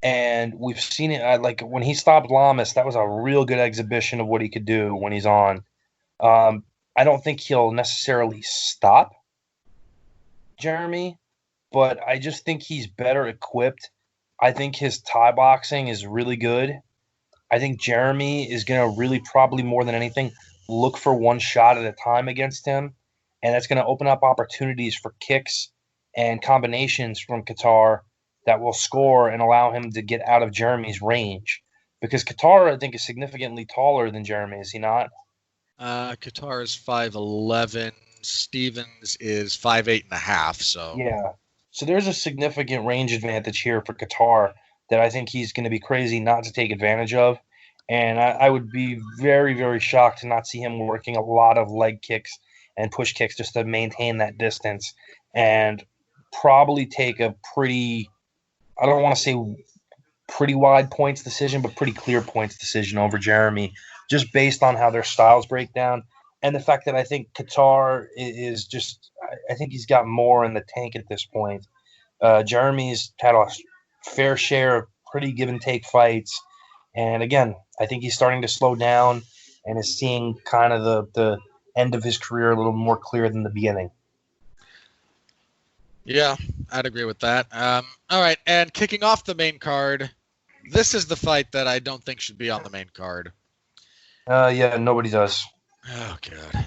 And we've seen it, like when he stopped Lamas, that was a real good exhibition of what he could do when he's on. I don't think he'll necessarily stop Jeremy, but I just think he's better equipped. I think his Thai boxing is really good. I think Jeremy is going to really, probably more than anything, look for one shot at a time against him. and that's going to open up opportunities for kicks and combinations from Qatar that will score and allow him to get out of Jeremy's range. Because Qatar, I think, is significantly taller than Jeremy, is he not? Qatar is 5'11". Stevens is 5'8.5". So Yeah. So there's a significant range advantage here for Qatar that I think he's going to be crazy not to take advantage of. And I would be very, very shocked to not see him working a lot of leg kicks and push kicks just to maintain that distance and probably take a pretty, I don't want to say pretty wide points decision, but pretty clear points decision over Jeremy, just based on how their styles break down. And the fact that I think Qatar is just, I think he's got more in the tank at this point. Jeremy's had a fair share of pretty give and take fights. And again, I think he's starting to slow down and is seeing kind of the end of his career a little more clear than the beginning. Yeah, I'd agree with that. All right, and kicking off the main card, this is the fight that I don't think should be on the main card. Yeah, nobody does. Oh God.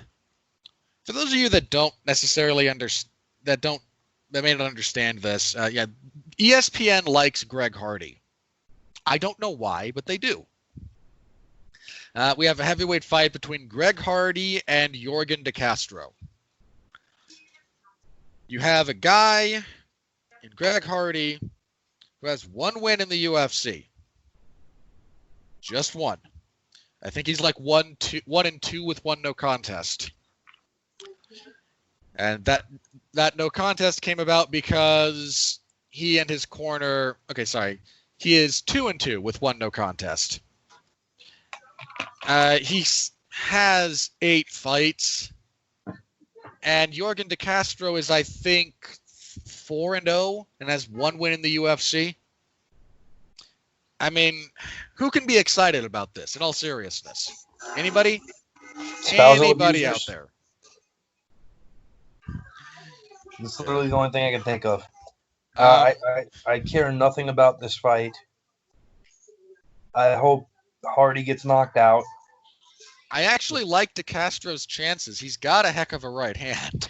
For those of you that don't necessarily that may not understand this, yeah, ESPN likes Greg Hardy. I don't know why, but they do. We have a heavyweight fight between Greg Hardy and Jorgen De Castro. You have a guy in Greg Hardy who has one win in the UFC. Just one. I think he's like 1-2 with one no contest. And that no contest came about because he and his corner, he is 2-2 with one no contest. He has 8 fights, and Jorgen De Castro is, I think, 4-0 and has one win in the UFC. I mean, who can be excited about this, in all seriousness? Anybody? Spousal Anybody abusers. out there? That's literally the only thing I can think of. I care nothing about this fight. I hope Hardy gets knocked out. I actually like De Castro's chances. He's got a heck of a right hand.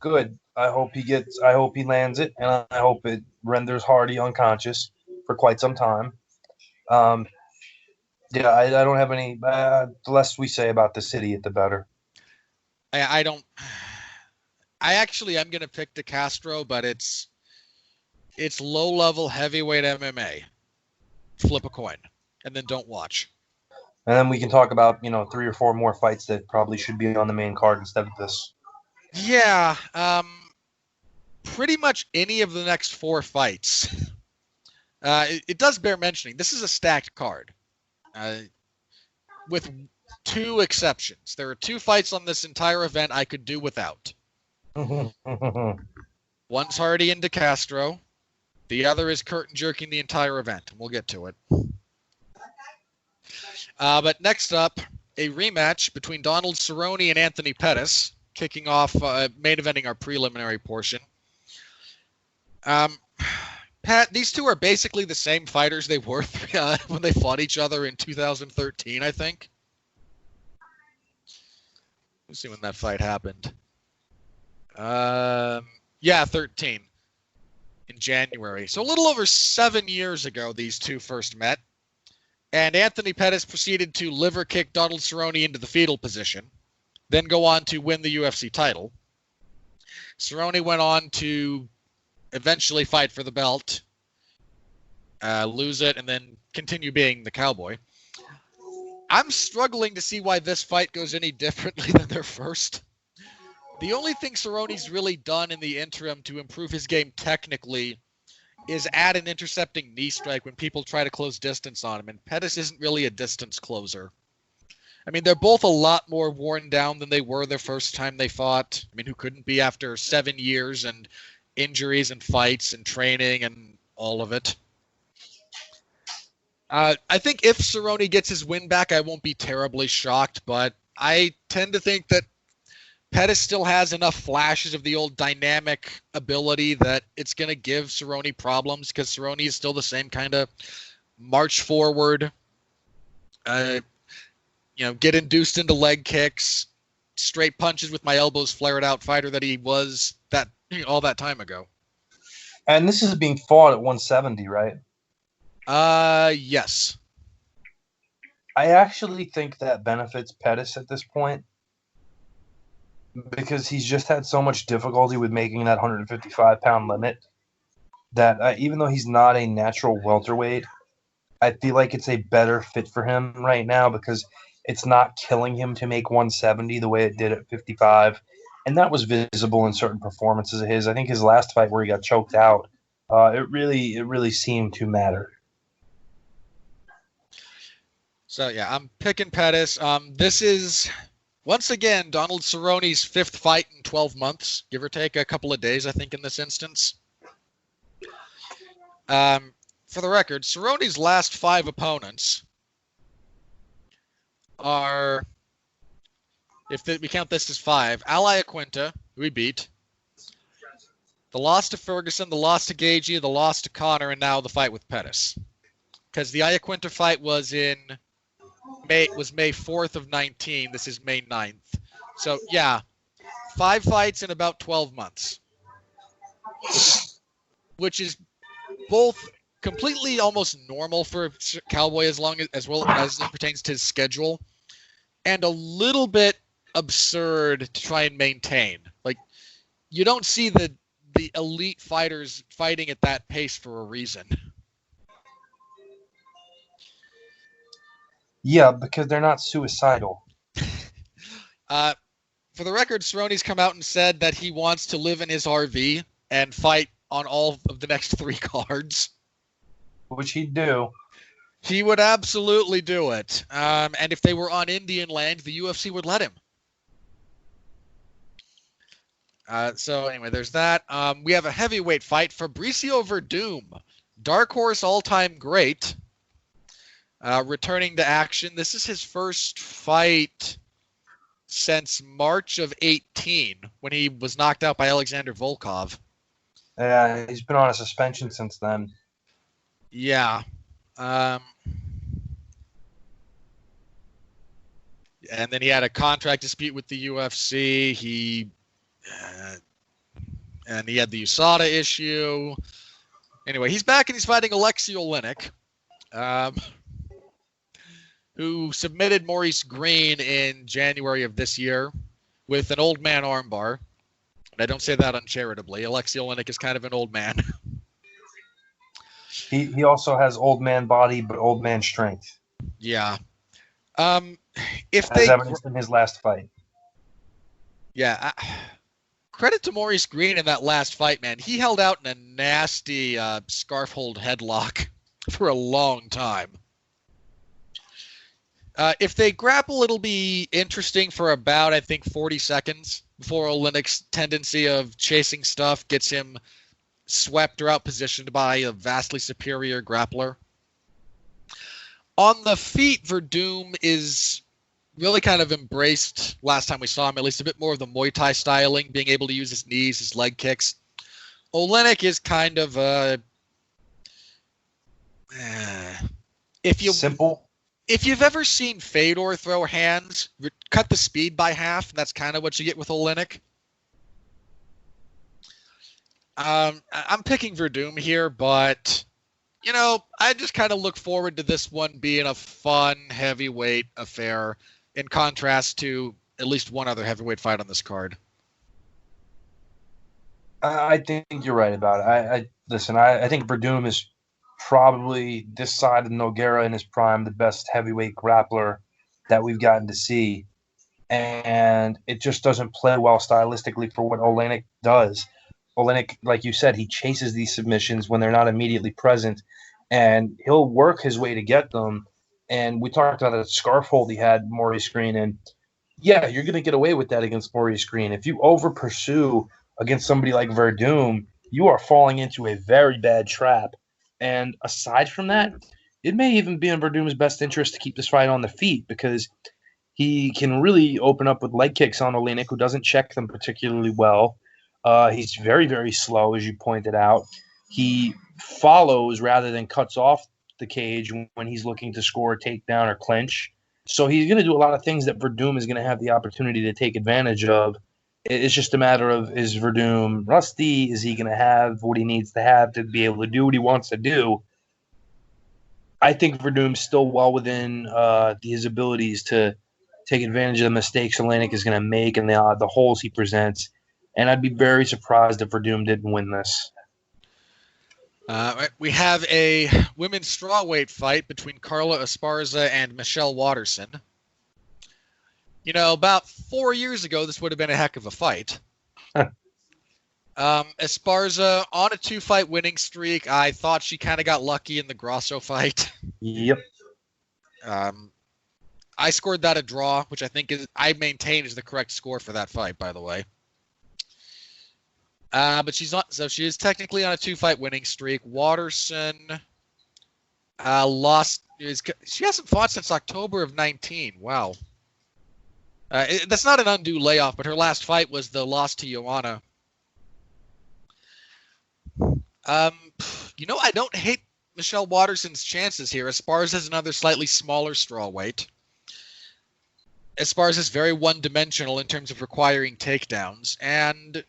Good. I hope he lands it, and I hope it renders Hardy unconscious for quite some time. Yeah, I don't have any. The less we say about this idiot, the better. I don't. I actually am gonna pick De Castro, but it's low-level heavyweight MMA. Flip a coin, and then don't watch. And then we can talk about 3 or 4 more fights that probably should be on the main card instead of this. Yeah, pretty much any of the next 4 fights. It does bear mentioning. This is a stacked card, with 2 exceptions. There are 2 fights on this entire event I could do without. One's Hardy and De Castro. The other is curtain jerking the entire event, and we'll get to it. But next up, a rematch between Donald Cerrone and Anthony Pettis, kicking off, main eventing our preliminary portion. Pat, these two are basically the same fighters they were when they fought each other in 2013, I think. Let's see when that fight happened. Yeah, 13. In January. So a little over 7 years ago, these two first met. And Anthony Pettis proceeded to liver kick Donald Cerrone into the fetal position, then go on to win the UFC title. Cerrone went on to eventually fight for the belt, lose it, and then continue being the cowboy. I'm struggling to see why this fight goes any differently than their first. The only thing Cerrone's really done in the interim to improve his game technically is add an intercepting knee strike when people try to close distance on him, and Pettis isn't really a distance closer. I mean, they're both a lot more worn down than they were their first time they fought. I mean, who couldn't be after 7 years and injuries and fights and training and all of it? I think if Cerrone gets his win back, I won't be terribly shocked, but I tend to think that Pettis still has enough flashes of the old dynamic ability that it's going to give Cerrone problems because Cerrone is still the same kind of march forward, get induced into leg kicks, straight punches with my elbows flared out fighter that he was all that time ago. And this is being fought at 170, right? Yes. I actually think that benefits Pettis at this point because he's just had so much difficulty with making that 155-pound limit that even though he's not a natural welterweight, I feel like it's a better fit for him right now because it's not killing him to make 170 the way it did at 55. And that was visible in certain performances of his. I think his last fight where he got choked out, it really seemed to matter. So, yeah, I'm picking Pettis. This is, once again, Donald Cerrone's 5th fight in 12 months, give or take a couple of days, I think, in this instance. For the record, Cerrone's last 5 opponents are, we count this as 5, Al Iaquinta, who he beat, the loss to Ferguson, the loss to Gaethje, the loss to Conor, and now the fight with Pettis. Because the Iaquinta fight was May 4th of 19. This is May 9th. So, yeah, 5 fights in about 12 months. Which is both completely almost normal for Cowboy as well as it pertains to his schedule, and a little bit absurd to try and maintain. Like, you don't see the elite fighters fighting at that pace for a reason. Yeah, because they're not suicidal. For the record, Cerrone's come out and said that he wants to live in his RV and fight on all of the next 3 cards. Which he'd do. He would absolutely do it. And if they were on Indian land, the UFC would let him. So anyway, there's that. We have a heavyweight fight. Fabricio Verdum, dark horse all-time great, returning to action. This is his first fight since March of 18, when he was knocked out by Alexander Volkov. Yeah, he's been on a suspension since then. Yeah. And then he had a contract dispute with the UFC. And he had the USADA issue. Anyway, he's back and he's fighting Alexei Oleinik, who submitted Maurice Green in January of this year with an old man armbar. And I don't say that uncharitably. Alexei Oleinik is kind of an old man. He also has old man body, but old man strength. Yeah. As evidenced in his last fight. Yeah. Credit to Maurice Green in that last fight, man. He held out in a nasty scarf hold headlock for a long time. If they grapple, it'll be interesting for about, I think, 40 seconds before Oleinik's tendency of chasing stuff gets him swept or outpositioned by a vastly superior grappler. On the feet, Verdum is really kind of embraced, last time we saw him, at least a bit more of the Muay Thai styling, being able to use his knees, his leg kicks. Oleinik is kind of simple. If you've ever seen Fedor throw hands, cut the speed by half, and that's kind of what you get with Oleinik. I'm picking Verdum here, but, I just kind of look forward to this one being a fun heavyweight affair in contrast to at least one other heavyweight fight on this card. I think you're right about it. I think Verdum is probably, this side of Nogueira in his prime, the best heavyweight grappler that we've gotten to see. And it just doesn't play well stylistically for what Oleinik does. Oleinik, like you said, he chases these submissions when they're not immediately present, and he'll work his way to get them. And we talked about that scarf hold he had Maurice Green, and yeah, you're going to get away with that against Maurice Green. If you over pursue against somebody like Verdum, you are falling into a very bad trap. And aside from that, it may even be in Verdum's best interest to keep this fight on the feet because he can really open up with leg kicks on Oleinik, who doesn't check them particularly well. He's very, very slow, as you pointed out. He follows rather than cuts off the cage when he's looking to score a takedown or clinch. So he's going to do a lot of things that Verdum is going to have the opportunity to take advantage of. It's just a matter of, is Verdum rusty? Is he going to have what he needs to have to be able to do what he wants to do? I think Verdum's still well within his abilities to take advantage of the mistakes Oleinik is going to make and the holes he presents. And I'd be very surprised if Verdum didn't win this. We have a women's strawweight fight between Carla Esparza and Michelle Waterson. You know, about 4 years ago, this would have been a heck of a fight. Esparza on a 2-fight winning streak. I thought she kind of got lucky in the Grasso fight. Yep. I scored that a draw, which I maintain is the correct score for that fight, by the way. But she's not, so she is technically on a 2-fight winning streak. Waterson lost. She hasn't fought since October of 19. Wow. That's not an undue layoff, but her last fight was the loss to Joanna. I don't hate Michelle Waterson's chances here. Esparza is another slightly smaller strawweight. Esparza is very one-dimensional in terms of requiring takedowns, and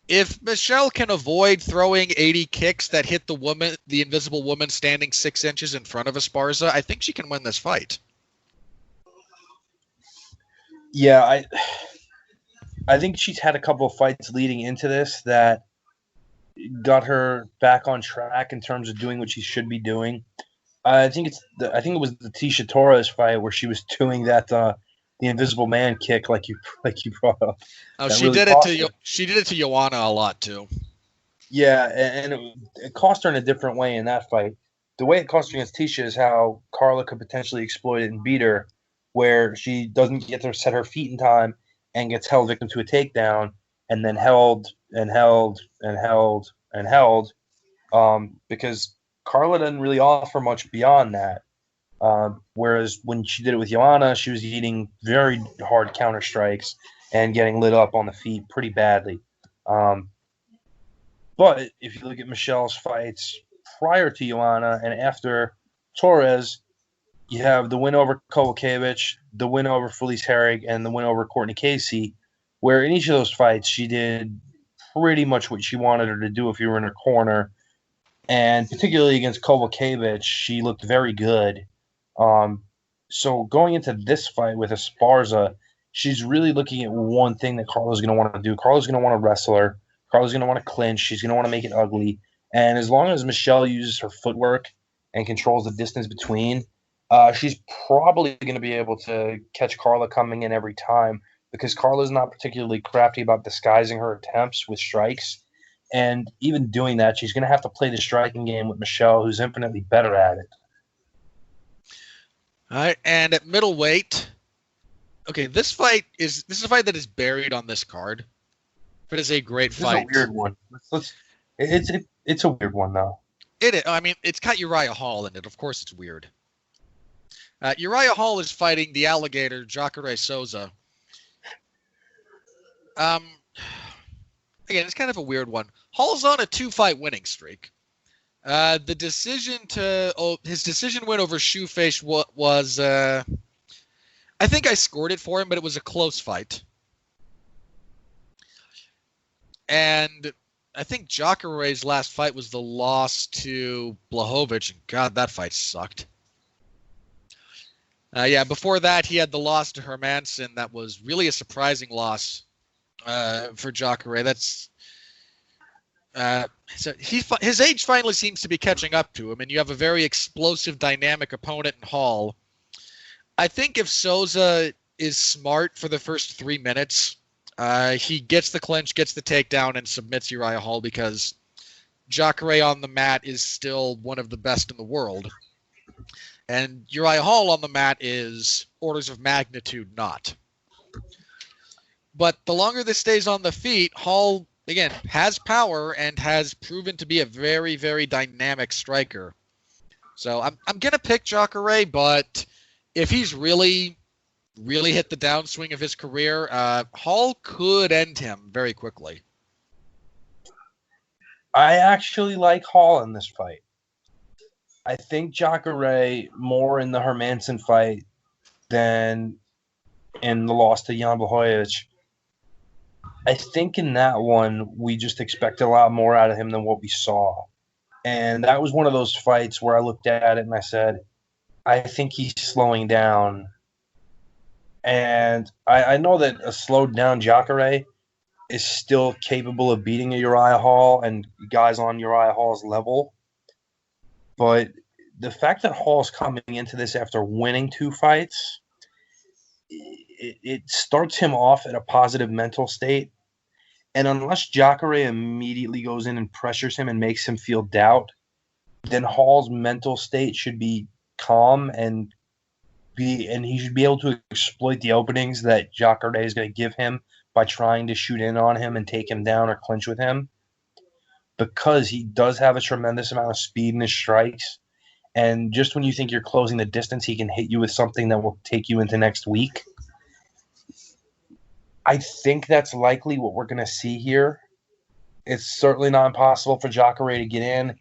if Michelle can avoid throwing 80 kicks that hit the invisible woman standing 6 inches in front of Esparza, I think she can win this fight. Yeah, I think she's had a couple of fights leading into this that got her back on track in terms of doing what she should be doing. I think it was the Tisha Torres fight where she was doing that the invisible man kick like you brought up. Oh, she did it to Joanna a lot too. Yeah, and it cost her in a different way in that fight. The way it cost her against Tisha is how Carla could potentially exploit it and beat her, where she doesn't get to set her feet in time and gets held victim to a takedown and then held because Carla doesn't really offer much beyond that. Whereas when she did it with Joanna, she was eating very hard counter strikes and getting lit up on the feet pretty badly. But if you look at Michelle's fights prior to Joanna and after Torres, you have the win over Kovacevic, the win over Felice Herrig, and the win over Courtney Casey, where in each of those fights she did pretty much what she wanted her to do if you were in her corner. And particularly against Kovacevic, she looked very good. So going into this fight with Esparza, she's really looking at one thing that Carla's going to want to do. Carla's going to want to wrestle her. Carla's going to want to clinch. She's going to want to make it ugly. And as long as Michelle uses her footwork and controls the distance between, she's probably going to be able to catch Carla coming in every time because Carla's not particularly crafty about disguising her attempts with strikes. And even doing that, she's going to have to play the striking game with Michelle, who's infinitely better at it. All right, and at middleweight, okay, this is a fight that is buried on this card, but it's a great fight. It's a weird one. It's a weird one, though. I mean, it's got Uriah Hall in it. Of course, it's weird. Uriah Hall is fighting the alligator Jacare Souza. Again, it's kind of a weird one. Hall's on a 2-fight winning streak. His decision win over Shoeface was I think I scored it for him, but it was a close fight. And I think Jacare's last fight was the loss to Blachowicz, and God, that fight sucked. Before that, he had the loss to Hermanson. That was really a surprising loss for Jacare. So his age finally seems to be catching up to him, and you have a very explosive, dynamic opponent in Hall. I think if Souza is smart for the first 3 minutes, he gets the clinch, gets the takedown, and submits Uriah Hall because Jacare on the mat is still one of the best in the world. And Uriah Hall on the mat is orders of magnitude not. But the longer this stays on the feet, Hall, again, has power and has proven to be a very, very dynamic striker. So I'm going to pick Jacare, but if he's really, really hit the downswing of his career, Hall could end him very quickly. I actually like Hall in this fight. I think Jacare, more in the Hermanson fight, than in the loss to Jan Blachowicz. I think in that one, we just expected a lot more out of him than what we saw. And that was one of those fights where I looked at it and I said, I think he's slowing down. And I know that a slowed down Jacare is still capable of beating a Uriah Hall and guys on Uriah Hall's level. But the fact that Hall's coming into this after winning 2 fights, it starts him off at a positive mental state. And unless Jacare immediately goes in and pressures him and makes him feel doubt, then Hall's mental state should be calm and he should be able to exploit the openings that Jacare is going to give him by trying to shoot in on him and take him down or clinch with him, because he does have a tremendous amount of speed in his strikes. And just when you think you're closing the distance, he can hit you with something that will take you into next week. I think that's likely what we're going to see here. It's certainly not impossible for Jacare to get in,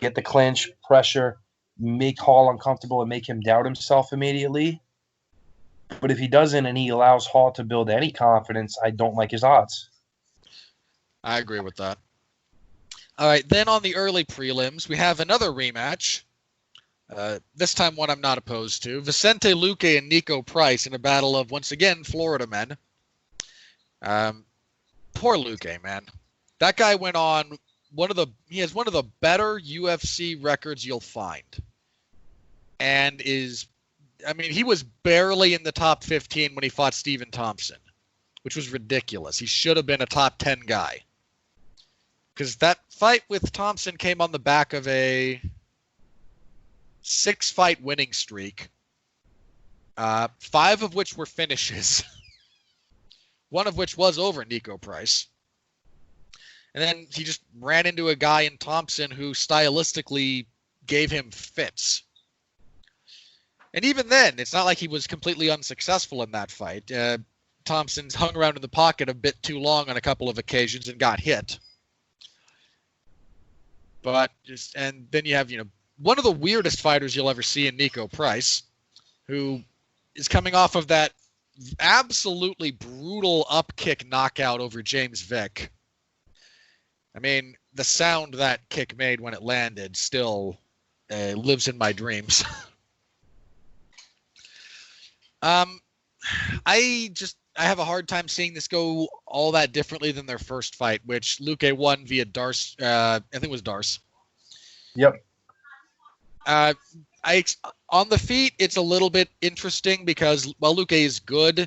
get the clinch, pressure, make Hall uncomfortable, and make him doubt himself immediately. But if he doesn't and he allows Hall to build any confidence, I don't like his odds. I agree with that. All right, then on the early prelims, we have another rematch. This time one I'm not opposed to. Vicente Luque and Nico Price in a battle of, once again, Florida men. Poor Luque, man. That guy went on he has one of the better UFC records you'll find. And he was barely in the top 15 when he fought Stephen Thompson, which was ridiculous. He should have been a top 10 guy. Because that fight with Thompson came on the back of a 6-fight winning streak, 5 of which were finishes, one of which was over Nico Price. And then he just ran into a guy in Thompson who stylistically gave him fits. And even then, it's not like he was completely unsuccessful in that fight. Thompson's hung around in the pocket a bit too long on a couple of occasions and got hit. And then you have, one of the weirdest fighters you'll ever see in Nico Price, who is coming off of that absolutely brutal up-kick knockout over James Vick. I mean, the sound that kick made when it landed still lives in my dreams. I have a hard time seeing this go all that differently than their first fight, which Luque won via Darce. I think it was Darce. Yep. On the feet, it's a little bit interesting because while Luque is good,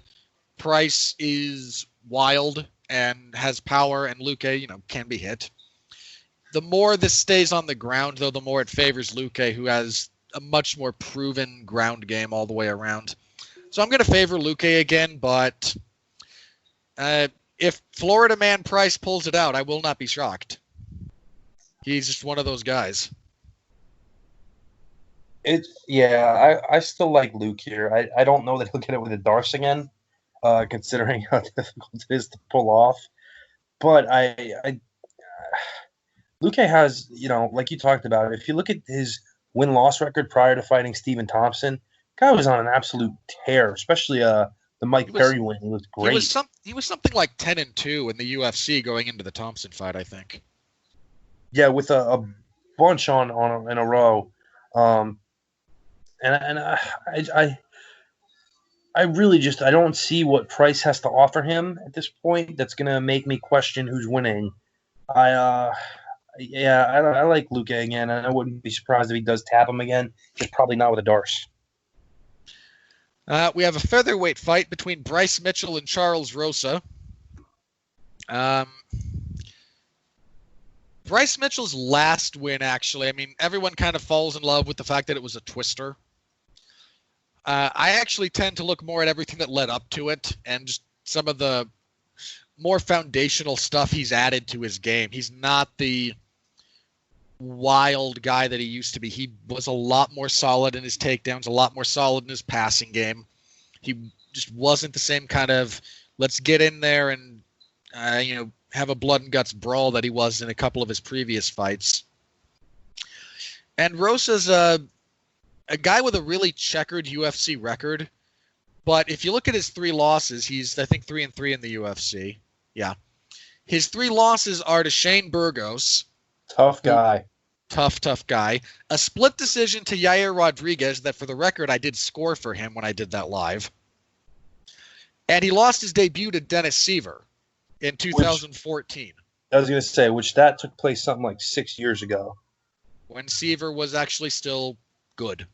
Price is wild and has power, and Luque, can be hit. The more this stays on the ground, though, the more it favors Luque, who has a much more proven ground game all the way around. So I'm going to favor Luque again, but if Florida man Price pulls it out, I will not be shocked. He's just one of those guys. I still like Luke here. I don't know that he'll get it with a Darce again, considering how difficult it is to pull off. But Luque has, like you talked about, if you look at his win-loss record prior to fighting Stephen Thompson, guy was on an absolute tear, especially the Mike Perry win. He was great. He was something like 10-2 in the UFC going into the Thompson fight, I think. Yeah, with a bunch in a row. I really just I don't see what Price has to offer him at this point that's gonna make me question who's winning. I like Luque again, and I wouldn't be surprised if he does tap him again. Just probably not with a Darce. We have a featherweight fight between Bryce Mitchell and Charles Rosa. Bryce Mitchell's last win, actually, everyone kind of falls in love with the fact that it was a twister. I actually tend to look more at everything that led up to it and just some of the more foundational stuff he's added to his game. He's not the wild guy that he used to be. He was a lot more solid in his takedowns, a lot more solid in his passing game. He just wasn't the same kind of let's get in there and have a blood and guts brawl that he was in a couple of his previous fights. And Rosa's a guy with a really checkered UFC record, But if you look at his 3 losses, he's, I think, 3-3 in the UFC. Yeah. His 3 losses are to Shane Burgos. Tough guy. Tough guy. A split decision to Yair Rodriguez that, for the record, I did score for him when I did that live. And he lost his debut to Dennis Seaver in 2014. I was going to say, which that took place something like 6 years ago. When Seaver was actually still good.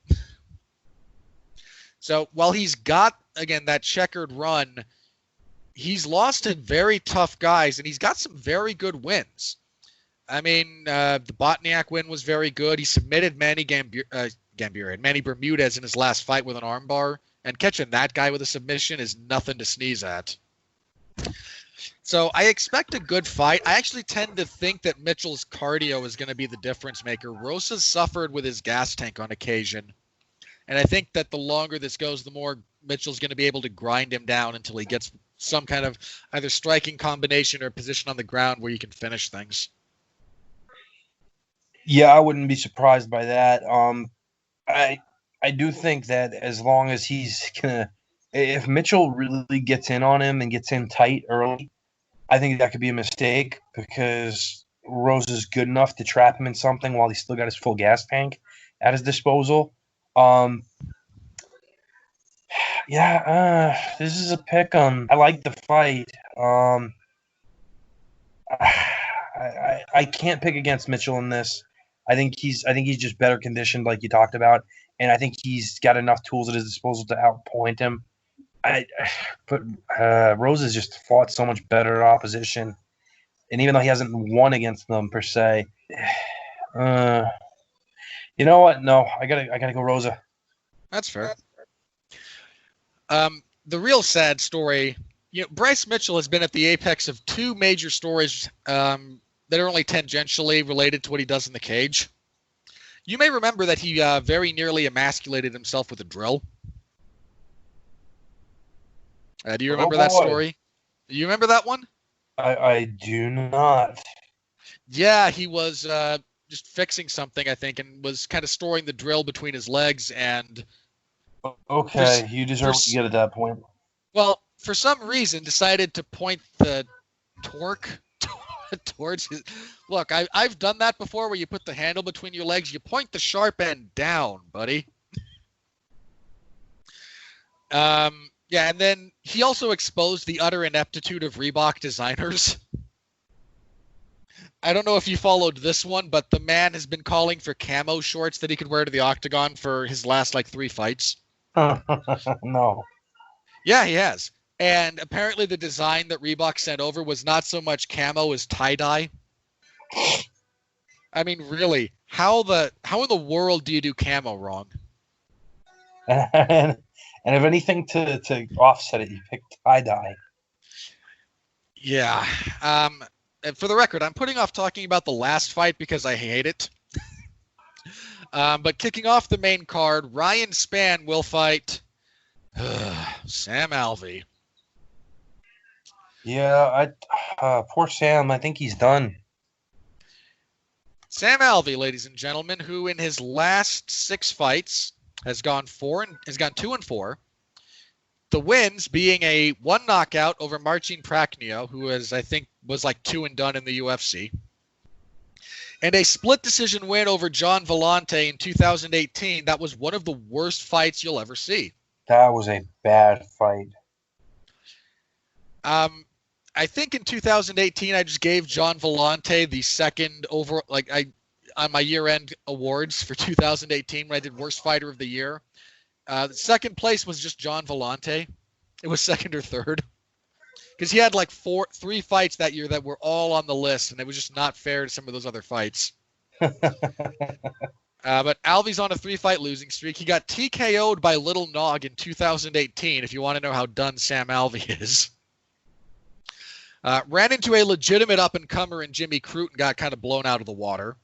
So while he's got, again, that checkered run, he's lost to very tough guys, and he's got some very good wins. I mean, the Botniak win was very good. He submitted Manny Bermudez in his last fight with an armbar, and catching that guy with a submission is nothing to sneeze at. So I expect a good fight. I actually tend to think that Mitchell's cardio is going to be the difference maker. Rosa's suffered with his gas tank on occasion, and I think that the longer this goes, the more Mitchell's going to be able to grind him down until he gets some kind of either striking combination or position on the ground where you can finish things. Yeah, I wouldn't be surprised by that. I do think that as long as he's gonna, if Mitchell really gets in on him and gets in tight early, I think that could be a mistake because Rose is good enough to trap him in something while he's still got his full gas tank at his disposal. This is a pick 'em. I like the fight. I can't pick against Mitchell in this. I think he's just better conditioned, like you talked about, and I think he's got enough tools at his disposal to outpoint him. But Rose has just fought so much better opposition, and even though he hasn't won against them per se, you know what? No, I gotta go Rosa. That's fair. The real sad story, Bryce Mitchell has been at the apex of 2 major stories that are only tangentially related to what he does in the cage. You may remember that he very nearly emasculated himself with a drill. Do you remember that story? Do you remember that one? I do not. Yeah, he was just fixing something, I think, and was kind of storing the drill between his legs. And okay, you deserve what you get at that point. Well, for some reason, decided to point the torque towards his. Look, I've done that before, where you put the handle between your legs, you point the sharp end down, buddy. Yeah, and then he also exposed the utter ineptitude of Reebok designers. I don't know if you followed this one, but the man has been calling for camo shorts that he could wear to the octagon for his last 3 fights. No. Yeah, he has. And apparently the design that Reebok sent over was not so much camo as tie-dye. I mean, really, how in the world do you do camo wrong? And if anything to offset it, you picked tie-dye. Yeah. And for the record, I'm putting off talking about the last fight because I hate it. But kicking off the main card, Ryan Spann will fight Sam Alvey. Yeah, poor Sam. I think he's done. Sam Alvey, ladies and gentlemen, who in his last 6 fights has gone 2-4. The wins being a 1 knockout over Marcin Prachnio, who was 2 and done in the UFC, and a split decision win over John Vellante in 2018. That was one of the worst fights you'll ever see. That was a bad fight. I think in 2018 I just gave John Vellante the second over, on my year-end awards for 2018 when I did Worst Fighter of the Year. The second place was just John Vellante. It was second or third. Because he had 3 fights that year that were all on the list, and it was just not fair to some of those other fights. But Alvey's on a 3-fight losing streak. He got TKO'd by Little Nog in 2018, if you want to know how done Sam Alvey is. Ran into a legitimate up-and-comer in Jimmy Crute and got kind of blown out of the water.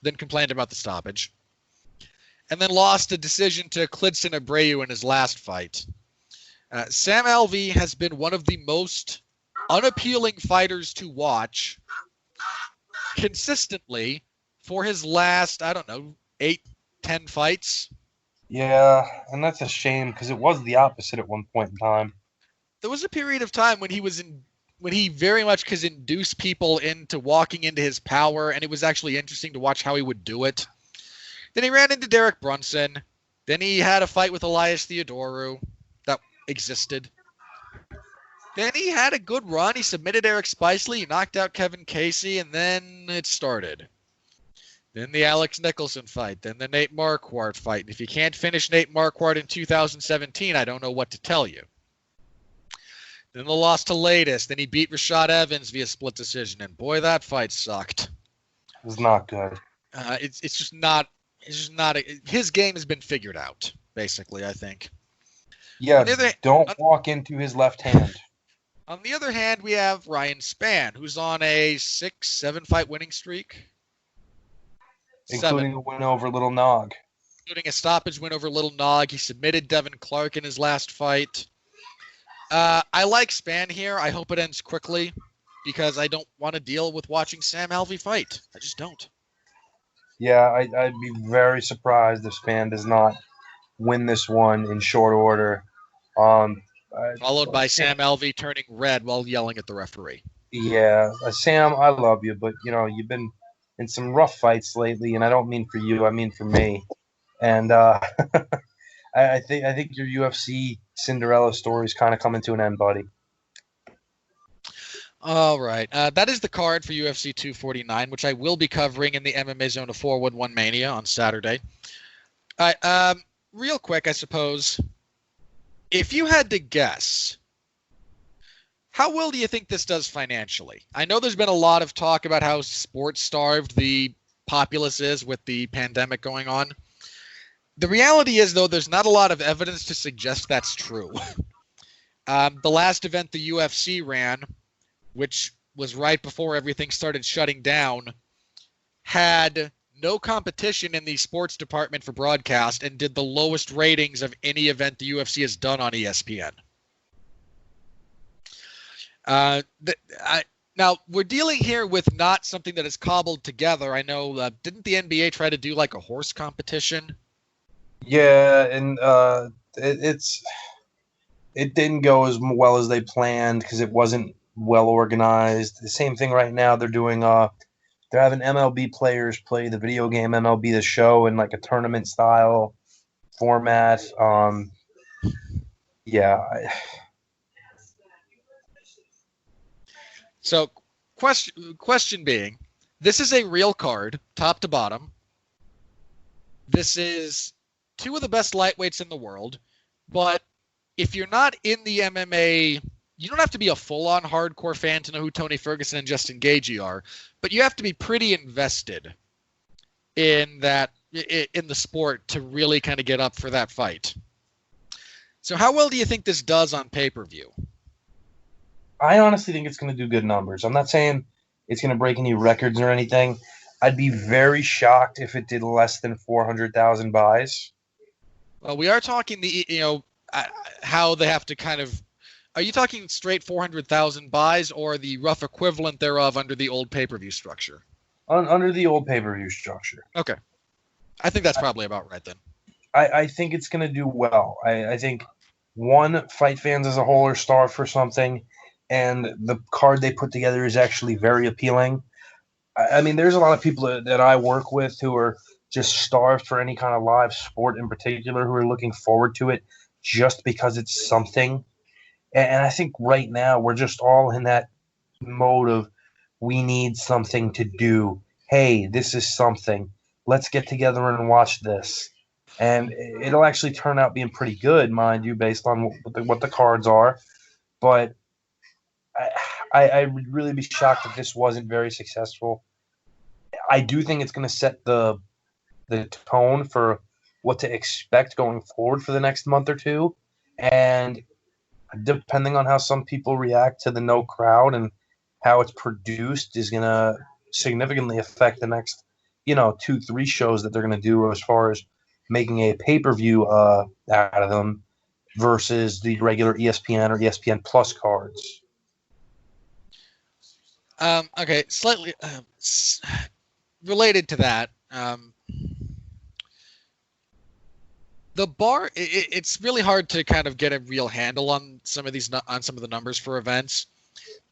Then complained about the stoppage. And then lost a decision to Klidson Abreu in his last fight. Sam Alvey has been one of the most unappealing fighters to watch consistently for his last, 8-10 fights. Yeah, and that's a shame because it was the opposite at one point in time. There was a period of time when when he very much could induce people into walking into his power, and it was actually interesting to watch how he would do it. Then he ran into Derek Brunson. Then he had a fight with Elias Theodorou that existed. Then he had a good run. He submitted Eric Spicely. He knocked out Kevin Casey, and then it started. Then the Alex Nicholson fight. Then the Nate Marquardt fight. And if you can't finish Nate Marquardt in 2017, I don't know what to tell you. Then the loss to Latest. Then he beat Rashad Evans via split decision, and boy, that fight sucked. It was not good. It's just not. It's just not. His game has been figured out, basically. I think. Yeah, don't walk into his left hand. On the other hand, we have Ryan Spann, who's on a 6-7 fight winning streak. Including a win over Little Nog. Including a stoppage win over Little Nog. He submitted Devin Clark in his last fight. I like Spann here. I hope it ends quickly because I don't want to deal with watching Sam Alvey fight. I just don't. Yeah, I'd be very surprised if Spann does not win this one in short order. Followed by Sam Alvey turning red while yelling at the referee. Yeah, Sam, I love you, but you've been in some rough fights lately, and I don't mean for you, I mean for me. And I think your UFC Cinderella story is kind of coming to an end, buddy. All right. That is the card for UFC 249, which I will be covering in the MMA Zone of 411 Mania on Saturday. All right. Real quick, I suppose, if you had to guess, how well do you think this does financially? I know there's been a lot of talk about how sports-starved the populace is with the pandemic going on. The reality is, though, there's not a lot of evidence to suggest that's true. The last event the UFC ran, which was right before everything started shutting down, had no competition in the sports department for broadcast and did the lowest ratings of any event the UFC has done on ESPN. Now, we're dealing here with not something that is cobbled together. I know, didn't the NBA try to do like a horse competition? Yeah, and it didn't go as well as they planned because it wasn't well organized. The same thing right now. They're doing they're having MLB players play the video game MLB The Show in like a tournament style format. Yeah. So, question being, this is a real card, top to bottom. This is two of the best lightweights in the world, but if you're not in the MMA, you don't have to be a full-on hardcore fan to know who Tony Ferguson and Justin Gaethje are, but you have to be pretty invested in the sport to really kind of get up for that fight. So how well do you think this does on pay-per-view? I honestly think it's going to do good numbers. I'm not saying it's going to break any records or anything. I'd be very shocked if it did less than 400,000 buys. Well, we are talking how they have to kind of. Are you talking straight 400,000 buys or the rough equivalent thereof under the old pay-per-view structure? Under the old pay-per-view structure. Okay. I think that's probably about right then. I think it's going to do well. I think, one, fight fans as a whole are starved for something, and the card they put together is actually very appealing. I mean, there's a lot of people that I work with who are just starved for any kind of live sport in particular, who are looking forward to it just because it's something. And I think right now we're just all in that mode of we need something to do. Hey, this is something. Let's get together and watch this. And it'll actually turn out being pretty good, mind you, based on what the cards are. But I would really be shocked if this wasn't very successful. I do think it's going to set the tone for what to expect going forward for the next month or two. And depending on how some people react to the no crowd and how it's produced is going to significantly affect the next, 2-3 shows that they're going to do as far as making a pay-per-view out of them versus the regular ESPN or ESPN Plus cards. Okay, slightly related to that. the bar, it's really hard to kind of get a real handle on some of the numbers for events,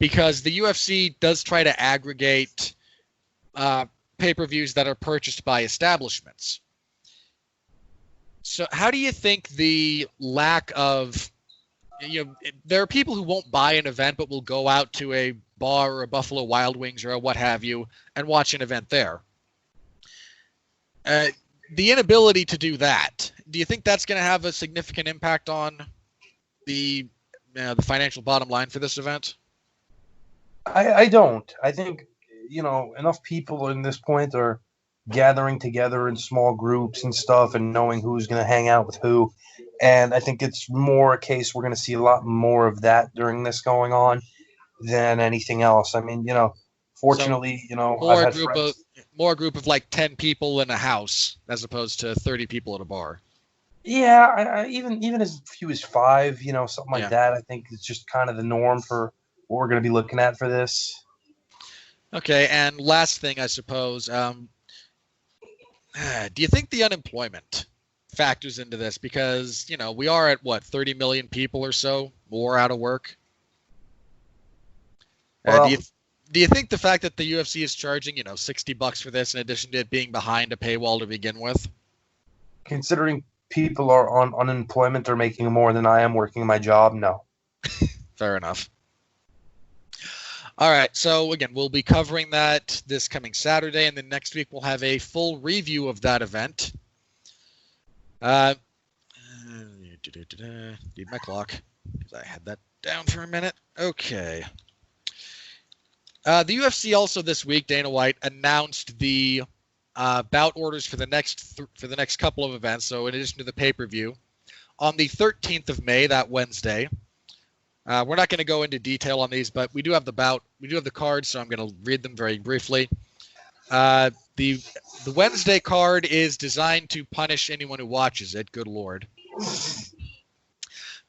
because the UFC does try to aggregate pay-per-views that are purchased by establishments. So how do you think the lack of, there are people who won't buy an event but will go out to a bar or a Buffalo Wild Wings or a what have you and watch an event there? The inability to do that, do you think that's going to have a significant impact on the financial bottom line for this event? I don't. I think, enough people in this point are gathering together in small groups and stuff and knowing who's going to hang out with who. And I think it's more a case we're going to see a lot more of that during this going on than anything else. I mean, fortunately, I've had friends. More a group of like 10 people in a house as opposed to 30 people at a bar. Yeah, I even as few as 5, something like that. I think it's just kind of the norm for what we're going to be looking at for this. Okay, and last thing, I suppose, do you think the unemployment factors into this? Because, we are at, 30 million people or so more out of work? Do you think the fact that the UFC is charging, $60 for this in addition to it being behind a paywall to begin with? Considering people are on unemployment or making more than I am working my job, no. Fair enough. All right, so again, we'll be covering that this coming Saturday, and then next week we'll have a full review of that event. Need my clock, because I had that down for a minute. Okay. The UFC also this week, Dana White announced the bout orders for the next couple of events. So in addition to the pay-per-view, on the 13th of May, that Wednesday, we're not going to go into detail on these, but we do have the bout. We do have the cards, so I'm going to read them very briefly. The Wednesday card is designed to punish anyone who watches it. Good Lord.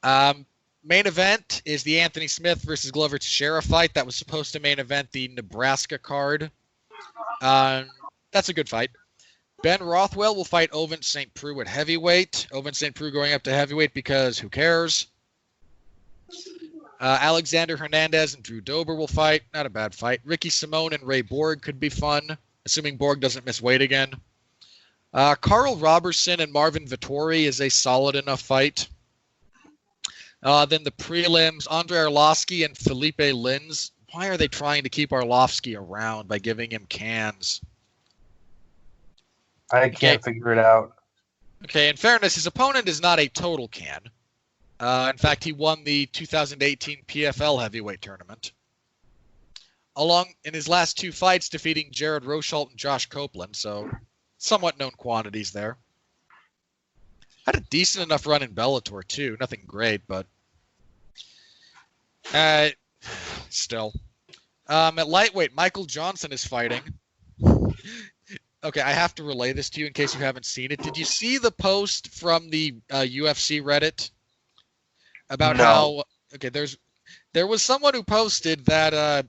Main event is the Anthony Smith versus Glover Teixeira fight. That was supposed to main event the Nebraska card. That's a good fight. Ben Rothwell will fight Ovince St. Preux at heavyweight. Ovince St. Preux going up to heavyweight because who cares? Alexander Hernandez and Drew Dober will fight. Not a bad fight. Ricky Simone and Ray Borg could be fun, assuming Borg doesn't miss weight again. Carl Robertson and Marvin Vettori is a solid enough fight. Then the prelims, Andrei Arlovsky and Felipe Lins. Why are they trying to keep Arlovsky around by giving him cans? I can't figure it out. Okay, in fairness, his opponent is not a total can. In fact, he won the 2018 PFL heavyweight tournament. In his last 2 fights, defeating Jared Rosholt and Josh Copeland, so somewhat known quantities there. Had a decent enough run in Bellator, too. Nothing great, but still. At lightweight, Michael Johnson is fighting. Okay, I have to relay this to you in case you haven't seen it. Did you see the post from the UFC Reddit about how? Okay, there was someone who posted that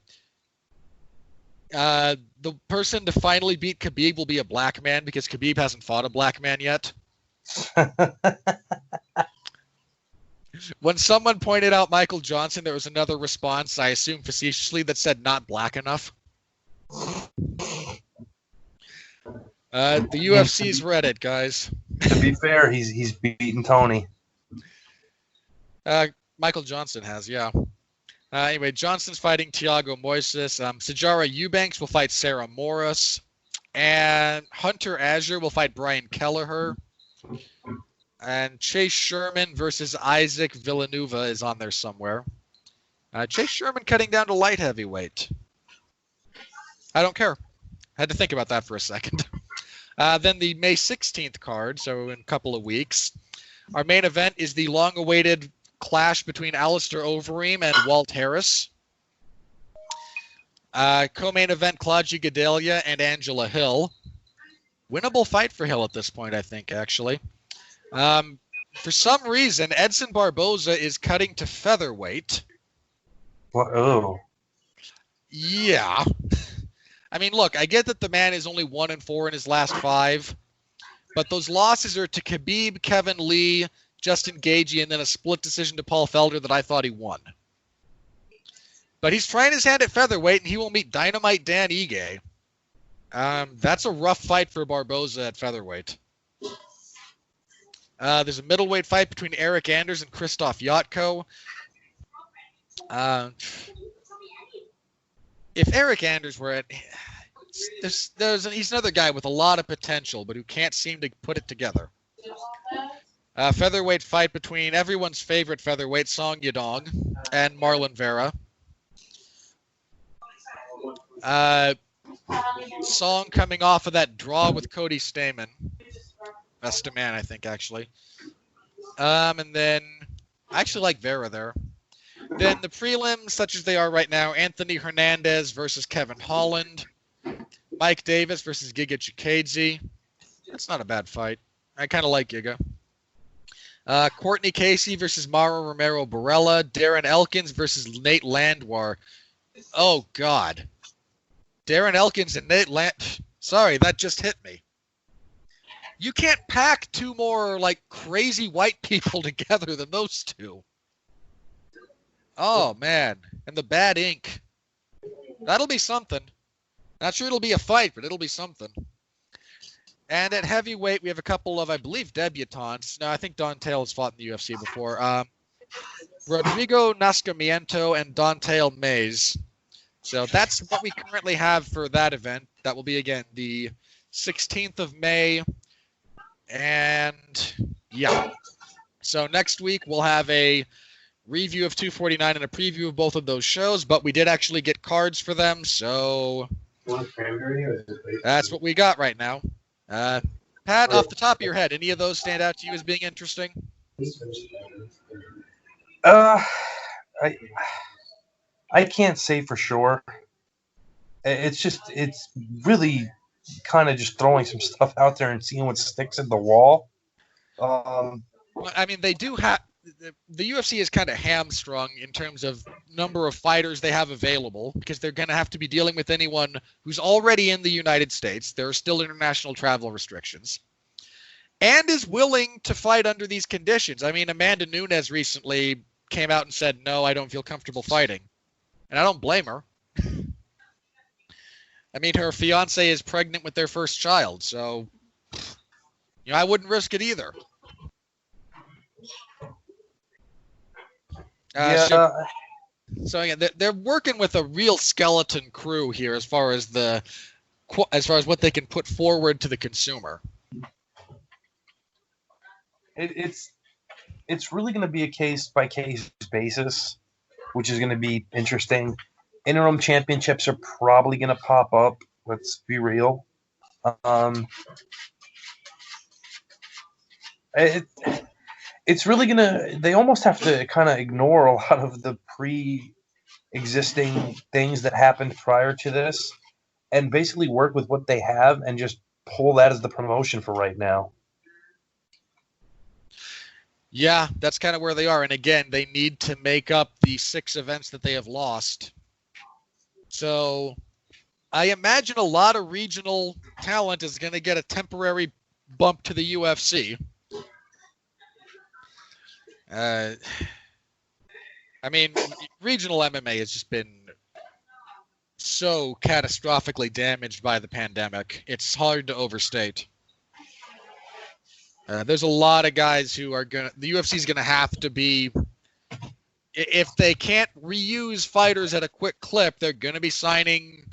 the person to finally beat Khabib will be a black man because Khabib hasn't fought a black man yet. When someone pointed out Michael Johnson, there was another response, I assume facetiously, that said not black enough. The UFC's Reddit, guys. To be fair, he's beaten Tony. Michael Johnson has, yeah. Anyway, Johnson's fighting Thiago Moises. Sijara Eubanks will fight Sarah Morris. And Hunter Azure will fight Brian Kelleher. And Chase Sherman versus Isaac Villanueva is on there somewhere. Chase Sherman cutting down to light heavyweight. I don't care. Had to think about that for a second. Then the May 16th card, so in a couple of weeks. Our main event is the long-awaited clash between Alistair Overeem and Walt Harris. Co-main event, Claudia Gadelha and Angela Hill. Winnable fight for Hill at this point, I think, actually. For some reason, Edson Barboza is cutting to featherweight. What? Oh. Yeah. I mean, look, I get that the man is only 1-4 in his last 5, But those losses are to Khabib, Kevin Lee, Justin Gaethje, and then a split decision to Paul Felder that I thought he won. But he's trying his hand at featherweight, and he will meet Dynamite Dan Ige. That's a rough fight for Barboza at featherweight. There's a middleweight fight between Eric Anders and Krzysztof Yatko. If Eric Anders were at... he's another guy with a lot of potential, but who can't seem to put it together. Featherweight fight between everyone's favorite featherweight, Song Yadong, and Marlon Vera. Song coming off of that draw with Cody Stamann. Best to man, I think, actually. And then, I actually like Vera there. Then the prelims, such as they are right now, Anthony Hernandez versus Kevin Holland. Mike Davis versus Giga Chikadze. That's not a bad fight. I kind of like Giga. Courtney Casey versus Mauro Romero Barella. Darren Elkins versus Nate Landwehr. Oh, God. Darren Elkins and Nate Sorry, that just hit me. You can't pack two more, crazy white people together than those two. Oh, man. And the bad ink. That'll be something. Not sure it'll be a fight, but it'll be something. And at heavyweight, we have a couple of, I believe, debutantes. No, I think Don Tail has fought in the UFC before. Rodrigo Nascimento and Dontail Mays. So that's what we currently have for that event. That will be, again, the 16th of May. And, yeah. So next week, we'll have a review of 249 and a preview of both of those shows. But we did actually get cards for them, so that's what we got right now. Pat, off the top of your head, any of those stand out to you as being interesting? I can't say for sure. It's really kind of just throwing some stuff out there and seeing what sticks in the wall. I mean, they do have the UFC is kind of hamstrung in terms of number of fighters they have available because they're going to have to be dealing with anyone who's already in the United States. There are still international travel restrictions. And is willing to fight under these conditions. I mean, Amanda Nunes recently came out and said, no, I don't feel comfortable fighting. And I don't blame her. I mean, her fiance is pregnant with their first child, so, I wouldn't risk it either. So again, they're working with a real skeleton crew here as far as what they can put forward to the consumer. It's really going to be a case by case basis, which is going to be interesting. Interim championships are probably going to pop up. Let's be real. It's really going to – they almost have to kind of ignore a lot of the pre-existing things that happened prior to this and basically work with what they have and just pull that as the promotion for right now. Yeah, that's kind of where they are. And again, they need to make up the 6 events that they have lost. So I imagine a lot of regional talent is going to get a temporary bump to the UFC. I mean, regional MMA has just been so catastrophically damaged by the pandemic. It's hard to overstate. There's a lot of guys who are the UFC is going to have to be, if they can't reuse fighters at a quick clip, they're going to be signing,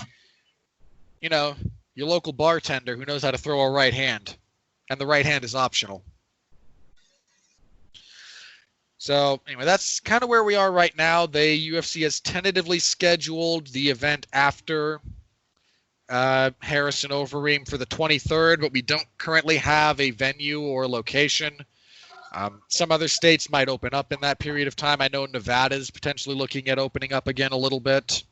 your local bartender who knows how to throw a right hand. And the right hand is optional. So, anyway, that's kind of where we are right now. The UFC has tentatively scheduled the event after Harrison Overeem for the 23rd, but we don't currently have a venue or location. Some other states might open up in that period of time. I know Nevada is potentially looking at opening up again a little bit.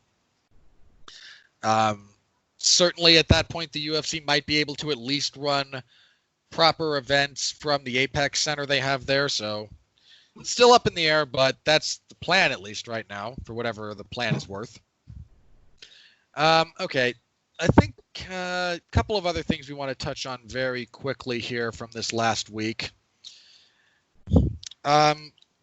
Certainly at that point, the UFC might be able to at least run proper events from the Apex Center they have there. So it's still up in the air, but that's the plan at least right now for whatever the plan is worth. Okay. I think a couple of other things we want to touch on very quickly here from this last week.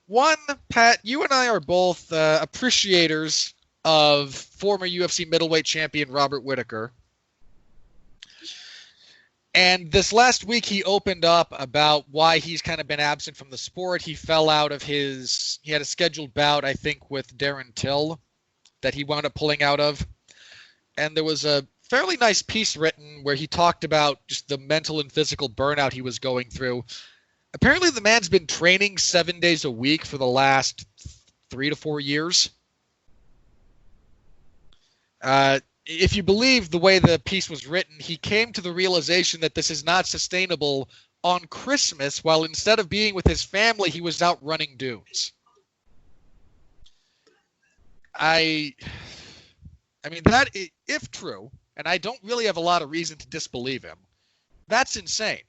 One, Pat, you and I are both appreciators of former UFC middleweight champion Robert Whittaker. And this last week, he opened up about why he's kind of been absent from the sport. He fell out of he had a scheduled bout, I think, with Darren Till that he wound up pulling out of. And there was a fairly nice piece written where he talked about just the mental and physical burnout he was going through. Apparently, the man's been training 7 days a week for the last 3 to 4 years. If you believe the way the piece was written, he came to the realization that this is not sustainable on Christmas, while instead of being with his family, he was out running dunes. I mean, that, if true, and I don't really have a lot of reason to disbelieve him, that's insane.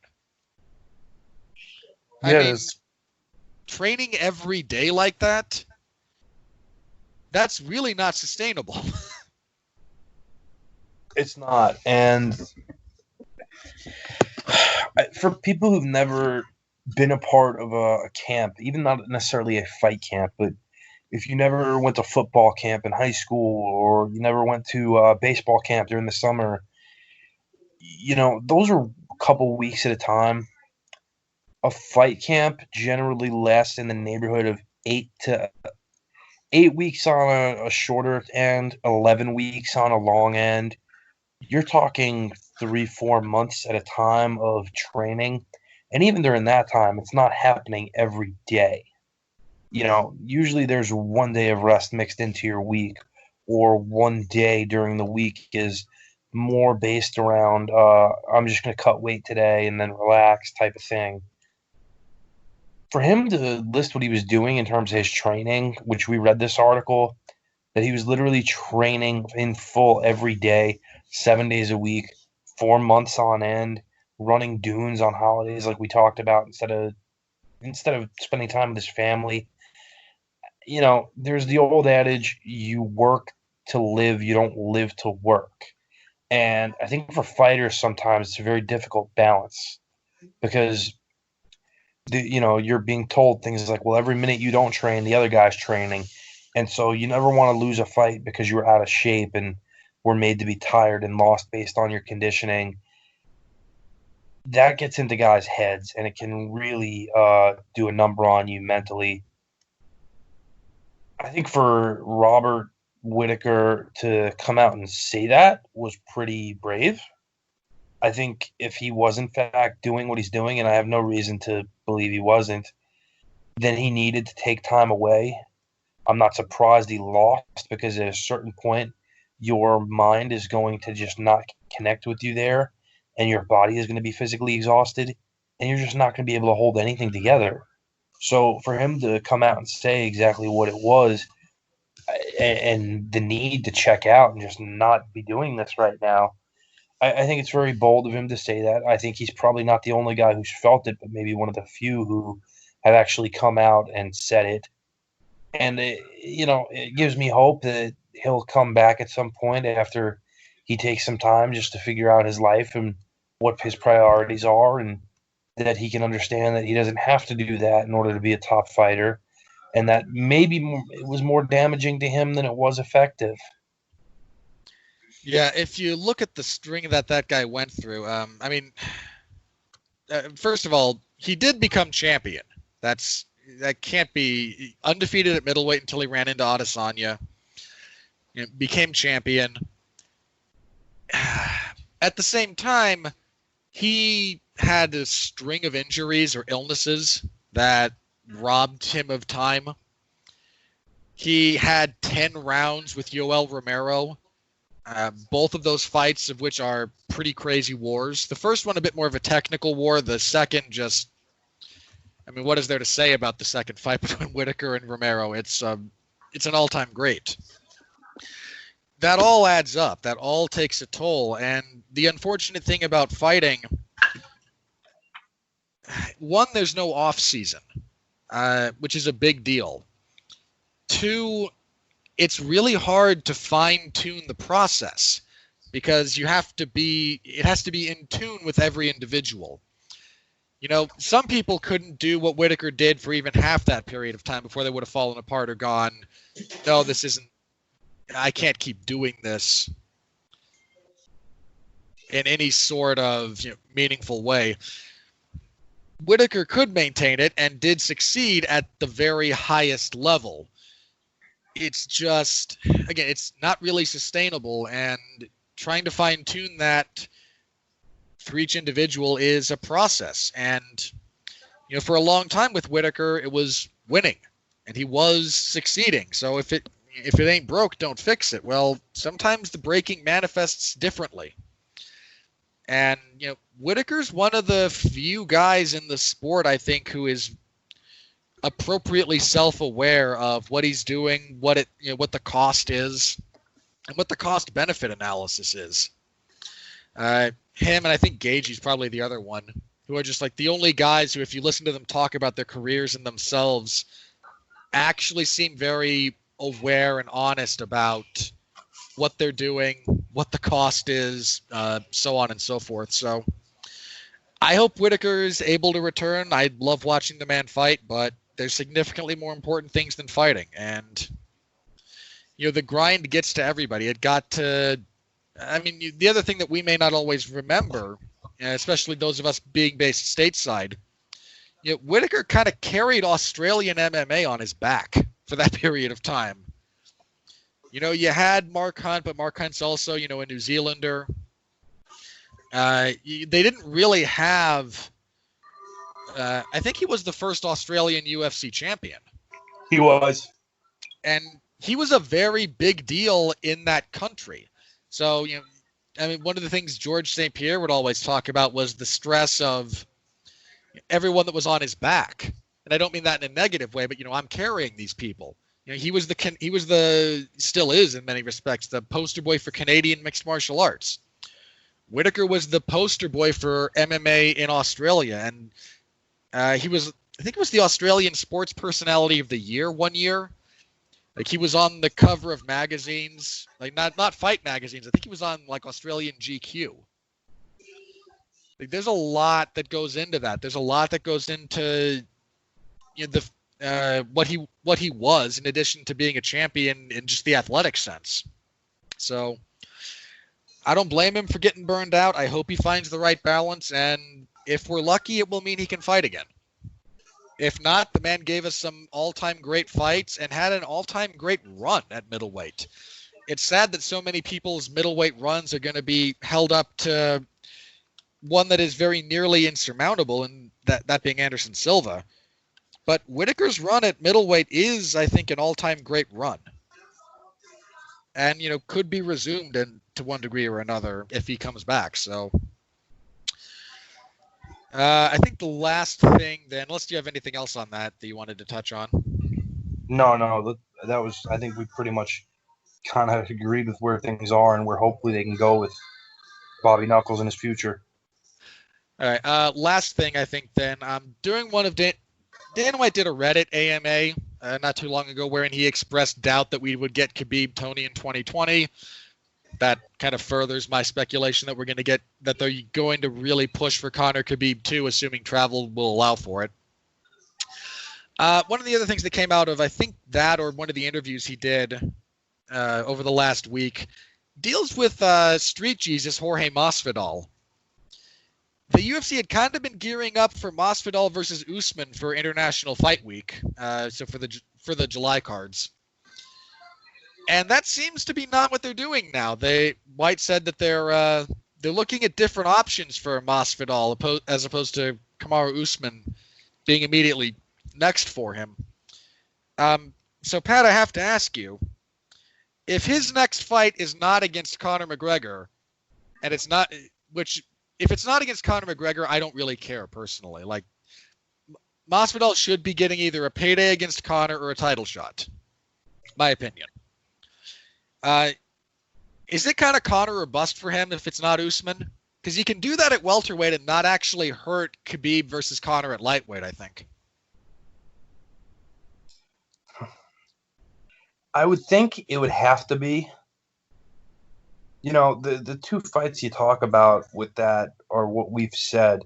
I mean, training every day like that, that's really not sustainable. It's not. And for people who've never been a part of a camp, even not necessarily a fight camp, but if you never went to football camp in high school, or you never went to baseball camp during the summer, those are a couple weeks at a time. A fight camp generally lasts in the neighborhood of 8 weeks on a shorter end, 11 weeks on a long end. You're talking 3-4 months at a time of training. And even during that time, it's not happening every day. Usually there's 1 day of rest mixed into your week, or 1 day during the week is more based around, I'm just going to cut weight today and then relax type of thing. For him to list what he was doing in terms of his training, which we read this article, that he was literally training in full every day, 7 days a week, 4 months on end, running dunes on holidays like we talked about instead of spending time with his family. There's the old adage, you work to live, you don't live to work. And I think for fighters, sometimes it's a very difficult balance, because you're being told things like, well, every minute you don't train, the other guy's training. And so you never want to lose a fight because you're out of shape and were made to be tired and lost based on your conditioning. That gets into guys' heads, and it can really do a number on you mentally. I think for Robert Whittaker to come out and say that was pretty brave. I think if he was in fact doing what he's doing, and I have no reason to believe he wasn't, then he needed to take time away. I'm not surprised he lost, because at a certain point, your mind is going to just not connect with you there, and your body is going to be physically exhausted, and you're just not going to be able to hold anything together. So for him to come out and say exactly what it was, and the need to check out and just not be doing this right now, I think it's very bold of him to say that. I think he's probably not the only guy who's felt it, but maybe one of the few who have actually come out and said it. And, it gives me hope that he'll come back at some point after he takes some time just to figure out his life and what his priorities are, and that he can understand that he doesn't have to do that in order to be a top fighter, and that maybe it was more damaging to him than it was effective. Yeah, if you look at the string that guy went through, first of all, he did become champion. That can't be undefeated at middleweight until he ran into Adesanya. Became champion. At the same time, he had a string of injuries or illnesses that robbed him of time. He had 10 rounds with Yoel Romero. Both of those fights, of which are pretty crazy wars. The first one a bit more of a technical war. The second what is there to say about the second fight between Whittaker and Romero? It's an all-time great. That all adds up. That all takes a toll. And the unfortunate thing about fighting, one, there's no off season, which is a big deal. Two, it's really hard to fine-tune the process. because it has to be in tune with every individual. You know, some people couldn't do what Whittaker did for even half that period of time before they would have fallen apart or gone, no, I can't keep doing this in any sort of meaningful way. Whittaker could maintain it and did succeed at the very highest level. It's just, again, it's not really sustainable, and trying to fine tune that for each individual is a process. And, for a long time with Whittaker, it was winning and he was succeeding. So if it ain't broke, don't fix it. Well, sometimes the breaking manifests differently. And, Whittaker's one of the few guys in the sport, I think, who is appropriately self-aware of what he's doing, what the cost is, and what the cost-benefit analysis is. Him and I think Gaethje's probably the other one, who are just like the only guys who, if you listen to them talk about their careers and themselves, actually seem very aware and honest about what they're doing, what the cost is, so on and so forth. So I hope Whittaker is able to return. I love watching the man fight, but there's significantly more important things than fighting. And, the grind gets to everybody. It got to, the other thing that we may not always remember, especially those of us being based stateside, Whittaker kind of carried Australian MMA on his back for that period of time. You had Mark Hunt, but Mark Hunt's also, a New Zealander. They didn't really have, I think he was the first Australian UFC champion. He was. And he was a very big deal in that country. So, one of the things George St. Pierre would always talk about was the stress of everyone that was on his back. And I don't mean that in a negative way, but, I'm carrying these people. He still is in many respects, the poster boy for Canadian mixed martial arts. Whittaker was the poster boy for MMA in Australia. And he was the Australian Sports Personality of the Year one year. Like, he was on the cover of magazines, like not fight magazines. I think he was on like Australian GQ. Like, there's a lot that goes into that. There's a lot that goes into what he was, in addition to being a champion in just the athletic sense. So I don't blame him for getting burned out. I hope he finds the right balance, and if we're lucky, it will mean he can fight again. If not, the man gave us some all-time great fights and had an all-time great run at middleweight. It's sad that so many people's middleweight runs are going to be held up to one that is very nearly insurmountable, and that being Anderson Silva. But Whittaker's run at middleweight is, I think, an all-time great run. And, could be resumed to one degree or another if he comes back. So I think the last thing then, unless you have anything else on that you wanted to touch on. No, that was, I think we pretty much kind of agreed with where things are and where hopefully they can go with Bobby Knuckles in his future. All right. Last thing, I think then, during one of Dana White did a Reddit AMA not too long ago wherein he expressed doubt that we would get Khabib Tony in 2020. That kind of furthers my speculation that that they're going to really push for Conor Khabib too, assuming travel will allow for it. One of the other things that came out of, I think that or one of the interviews he did over the last week, deals with Street Jesus Jorge Masvidal. The UFC had kind of been gearing up for Masvidal versus Usman for International Fight Week, so for the July cards. And that seems to be not what they're doing now. White said that they're looking at different options for Masvidal as opposed to Kamaru Usman being immediately next for him. So Pat, I have to ask you, if his next fight is not against Conor McGregor, and if it's not against Conor McGregor, I don't really care personally. Like, Masvidal should be getting either a payday against Conor or a title shot. My opinion. Is it kind of Conor or bust for him if it's not Usman? Because he can do that at welterweight and not actually hurt Khabib versus Conor at lightweight, I think. I would think it would have to be. The two fights you talk about with that are what we've said.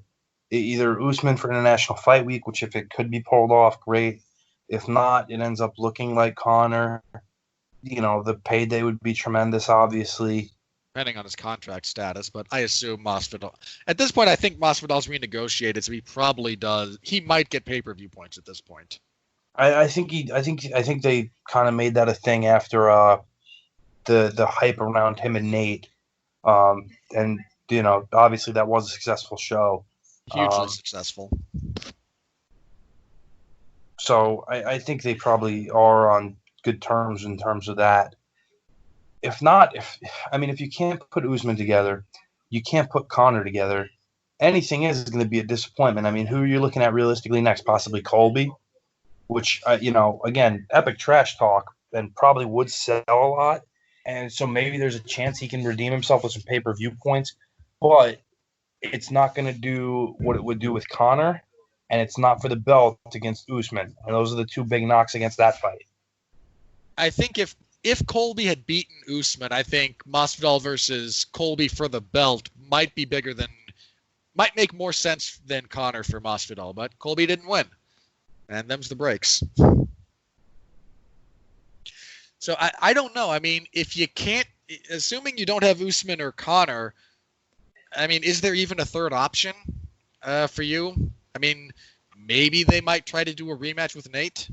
Either Usman for International Fight Week, which if it could be pulled off, great. If not, it ends up looking like Conor. The payday would be tremendous, obviously. Depending on his contract status, but I assume Masvidal. At this point, I think Masvidal's renegotiated, so he probably does. He might get pay-per-view points at this point. I think they kind of made that a thing after the hype around him and Nate, and obviously that was a successful show, Hugely successful. So I think they probably are on good terms in terms of that. If not, if you can't put Usman together, you can't put Conor together. Anything is going to be a disappointment. I mean, who are you looking at realistically next? Possibly Colby, which again, epic trash talk and probably would sell a lot. And so maybe there's a chance he can redeem himself with some pay-per-view points, but it's not going to do what it would do with Conor, and it's not for the belt against Usman. And those are the two big knocks against that fight. I think if Colby had beaten Usman, I think Masvidal versus Colby for the belt might make more sense than Conor for Masvidal, but Colby didn't win. And them's the breaks. So I don't know. I mean, if you can't, assuming you don't have Usman or Conor, I mean, is there even a third option for you? I mean, maybe they might try to do a rematch with Nate.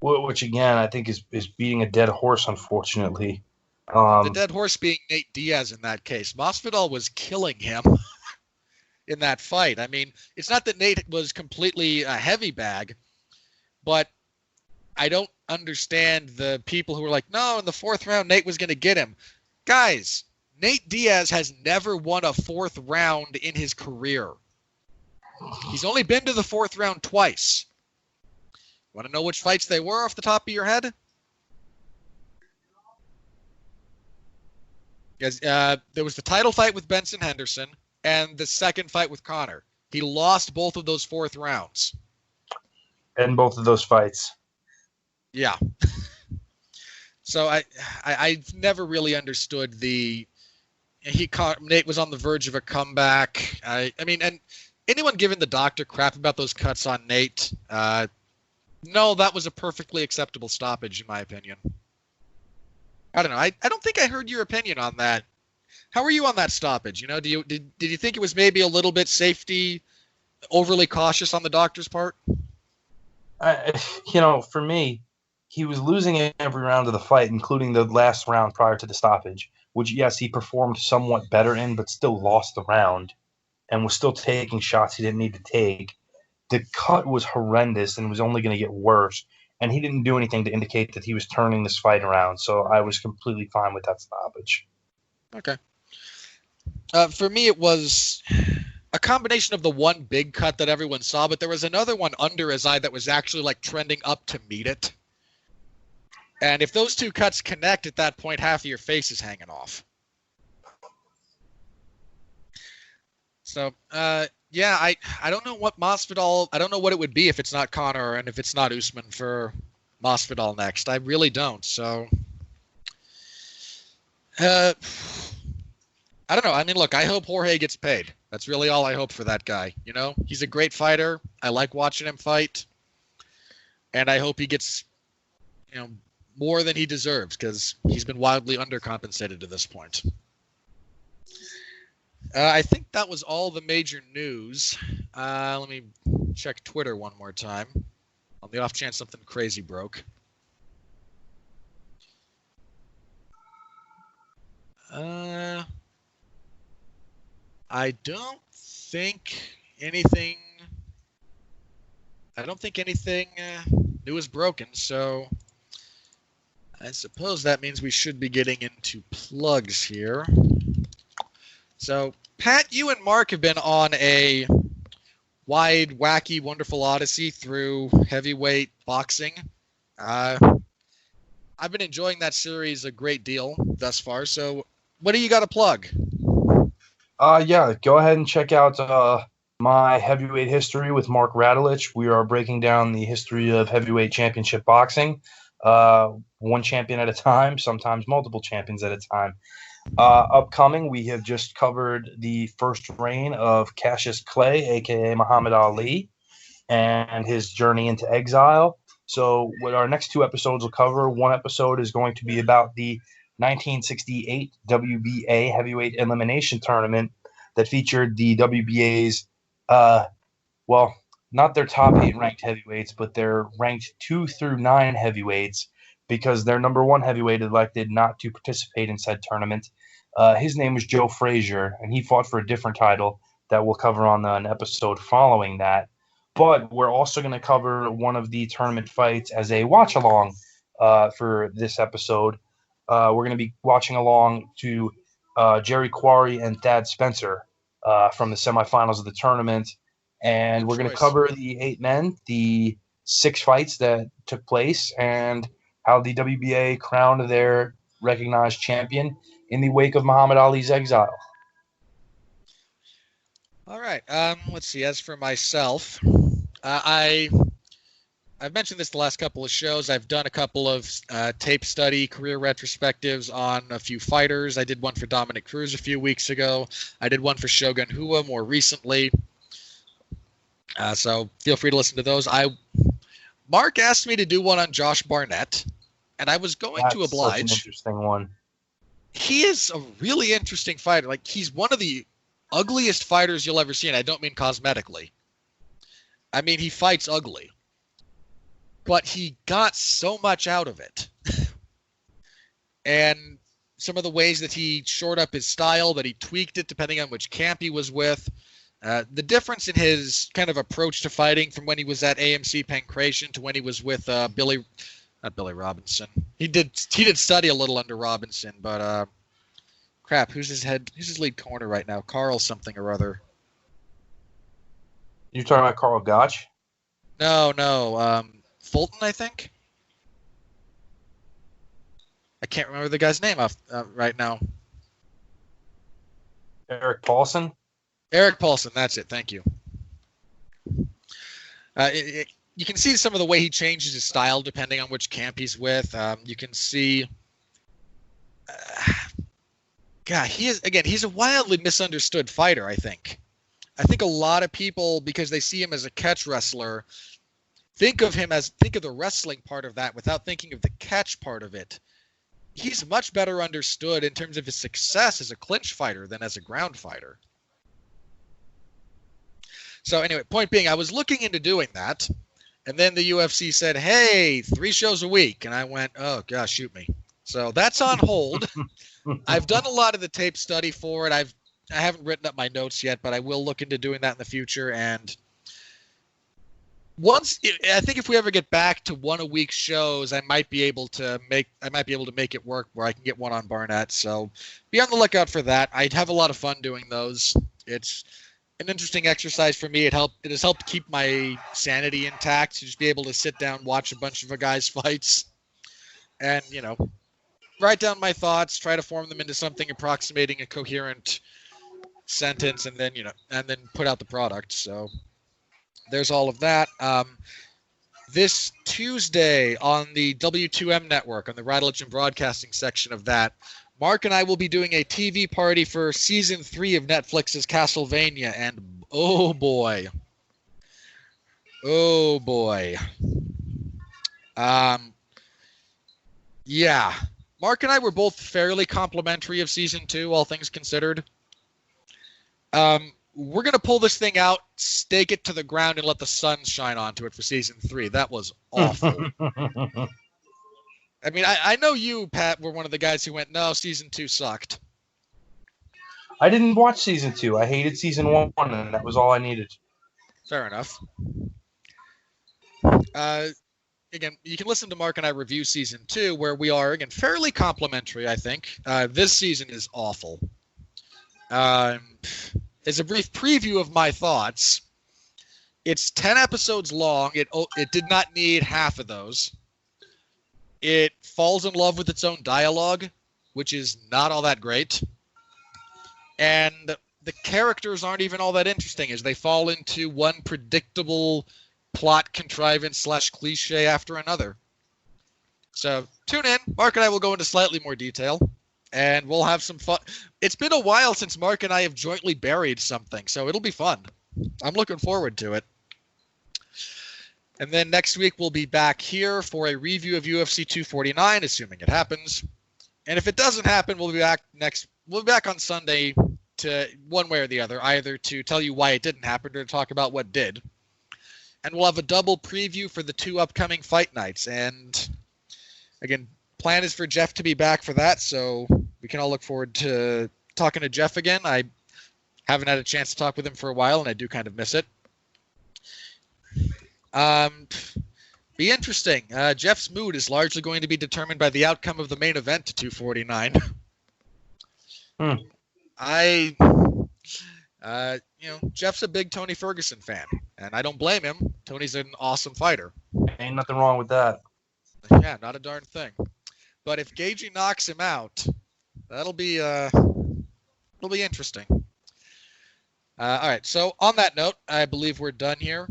Which again, I think is beating a dead horse, unfortunately. The dead horse being Nate Diaz in that case. Masvidal was killing him in that fight. I mean, it's not that Nate was completely a heavy bag, but I don't understand the people who are like, no, in the fourth round, Nate was going to get him. Guys, Nate Diaz has never won a fourth round in his career. He's only been to the fourth round twice. Want to know which fights they were off the top of your head? Yes, there was the title fight with Benson Henderson and the second fight with Conor. He lost both of those fourth rounds. And both of those fights. Yeah. So I've never really understood Nate was on the verge of a comeback. I mean, and anyone giving the doctor crap about those cuts on Nate, no, that was a perfectly acceptable stoppage, in my opinion. I don't know. I don't think I heard your opinion on that. How were you on that stoppage? Did you think it was maybe a little bit safety, overly cautious on the doctor's part? For me, he was losing every round of the fight, including the last round prior to the stoppage, which, yes, he performed somewhat better in, but still lost the round and was still taking shots he didn't need to take. The cut was horrendous and was only going to get worse, and he didn't do anything to indicate that he was turning this fight around, so I was completely fine with that stoppage. Okay. For me, it was a combination of the one big cut that everyone saw, but there was another one under his eye that was actually like trending up to meet it. And if those two cuts connect at that point, half of your face is hanging off. So, yeah, I don't know what Masvidal, I don't know what it would be if it's not Conor and if it's not Usman for Masvidal next. I really don't. So, I don't know. I mean, look, I hope Jorge gets paid. That's really all I hope for that guy. He's a great fighter. I like watching him fight. And I hope he gets, more than he deserves because he's been wildly undercompensated to this point. I think that was all the major news. Let me check Twitter one more time on the off chance something crazy broke. I don't think anything new is broken, so I suppose that means we should be getting into plugs here. So, Pat, you and Mark have been on a wide, wacky, wonderful odyssey through heavyweight boxing. I've been enjoying that series a great deal thus far, so what do you got to plug? Yeah, go ahead and check out my heavyweight history with Mark Radulich. We are breaking down the history of heavyweight championship boxing. one champion at a time, sometimes multiple champions at a time. Upcoming, we have just covered the first reign of Cassius Clay, aka Muhammad Ali, and his journey into exile. So, what our next two episodes will cover, one episode is going to be about the 1968 WBA heavyweight elimination tournament that featured the WBA's, well, not their top 8 ranked heavyweights, but their ranked 2 through 9 heavyweights, because their number 1 heavyweight elected not to participate in said tournament. His name was Joe Frazier, and he fought for a different title that we'll cover on an episode following that. But we're also going to cover one of the tournament fights as a watch along for this episode. We're going to be watching along to Jerry Quarry and Thad Spencer from the semifinals of the tournament. And we're going to cover the 8 men, the 6 fights that took place, and how the WBA crowned their recognized champion in the wake of Muhammad Ali's exile. All right. Let's see. As for myself, I've mentioned this the last couple of shows. I've done a couple of tape study career retrospectives on a few fighters. I did one for Dominick Cruz a few weeks ago. I did one for Shogun Rua more recently. So feel free to listen to those. Mark asked me to do one on Josh Barnett, and I was going to oblige. Such an interesting one. He is a really interesting fighter. Like, he's one of the ugliest fighters you'll ever see, and I don't mean cosmetically. I mean, he fights ugly. But he got so much out of it. And some of the ways that he shored up his style, that he tweaked it depending on which camp he was with. The difference in his kind of approach to fighting from when he was at AMC Pancration to when he was with not Billy Robinson. He did study a little under Robinson, but crap, who's his lead corner right now? Carl something or other. You're talking about Carl Gotch? No. Fulton, I think. I can't remember the guy's name off right now. Eric Paulson? Eric Paulson, that's it. Thank you. You can see some of the way he changes his style depending on which camp he's with. You can see, he's a wildly misunderstood fighter, I think. I think a lot of people, because they see him as a catch wrestler, think of the wrestling part of that without thinking of the catch part of it. He's much better understood in terms of his success as a clinch fighter than as a ground fighter. So anyway, point being, I was looking into doing that, and then the UFC said, hey, 3 shows a week. And I went, oh, gosh, shoot me. So that's on hold. I've done a lot of the tape study for it. I haven't written up my notes yet, but I will look into doing that in the future. And I think if we ever get back to 1 a week shows, I might be able to make it work where I can get one on Barnett. So be on the lookout for that. I'd have a lot of fun doing those. It's an interesting exercise for me. It has helped keep my sanity intact to just be able to sit down, watch a bunch of a guy's fights, and write down my thoughts, try to form them into something approximating a coherent sentence, and then put out the product. So there's all of that. This Tuesday on the W2M network, on the Radulich and Broadcasting section of that, Mark and I will be doing a TV party for season 3 of Netflix's Castlevania, and oh boy. Yeah. Mark and I were both fairly complimentary of season 2, all things considered. We're going to pull this thing out, stake it to the ground, and let the sun shine onto it for season 3. That was awful. I mean, I know you, Pat, were one of the guys who went, no, season 2 sucked. I didn't watch season 2. I hated season 1, and that was all I needed. Fair enough. Again, you can listen to Mark and I review season 2, where we are, again, fairly complimentary, I think. This season is awful. As a brief preview of my thoughts, it's 10 episodes long. It did not need half of those. It falls in love with its own dialogue, which is not all that great. And the characters aren't even all that interesting, as they fall into one predictable plot contrivance / cliche after another. So tune in. Mark and I will go into slightly more detail, and we'll have some fun. It's been a while since Mark and I have jointly buried something, so it'll be fun. I'm looking forward to it. And then next week we'll be back here for a review of UFC 249, assuming it happens. And if it doesn't happen, we'll be back on Sunday to one way or the other, either to tell you why it didn't happen or to talk about what did. And we'll have a double preview for the 2 upcoming fight nights. And again, plan is for Jeff to be back for that, so we can all look forward to talking to Jeff again. I haven't had a chance to talk with him for a while, and I do kind of miss it. Be interesting. Jeff's mood is largely going to be determined by the outcome of the main event to 249. Jeff's a big Tony Ferguson fan, and I don't blame him. Tony's an awesome fighter. Ain't nothing wrong with that. Yeah, not a darn thing. But if Gaethje knocks him out, it'll be interesting. All right. So on that note, I believe we're done here.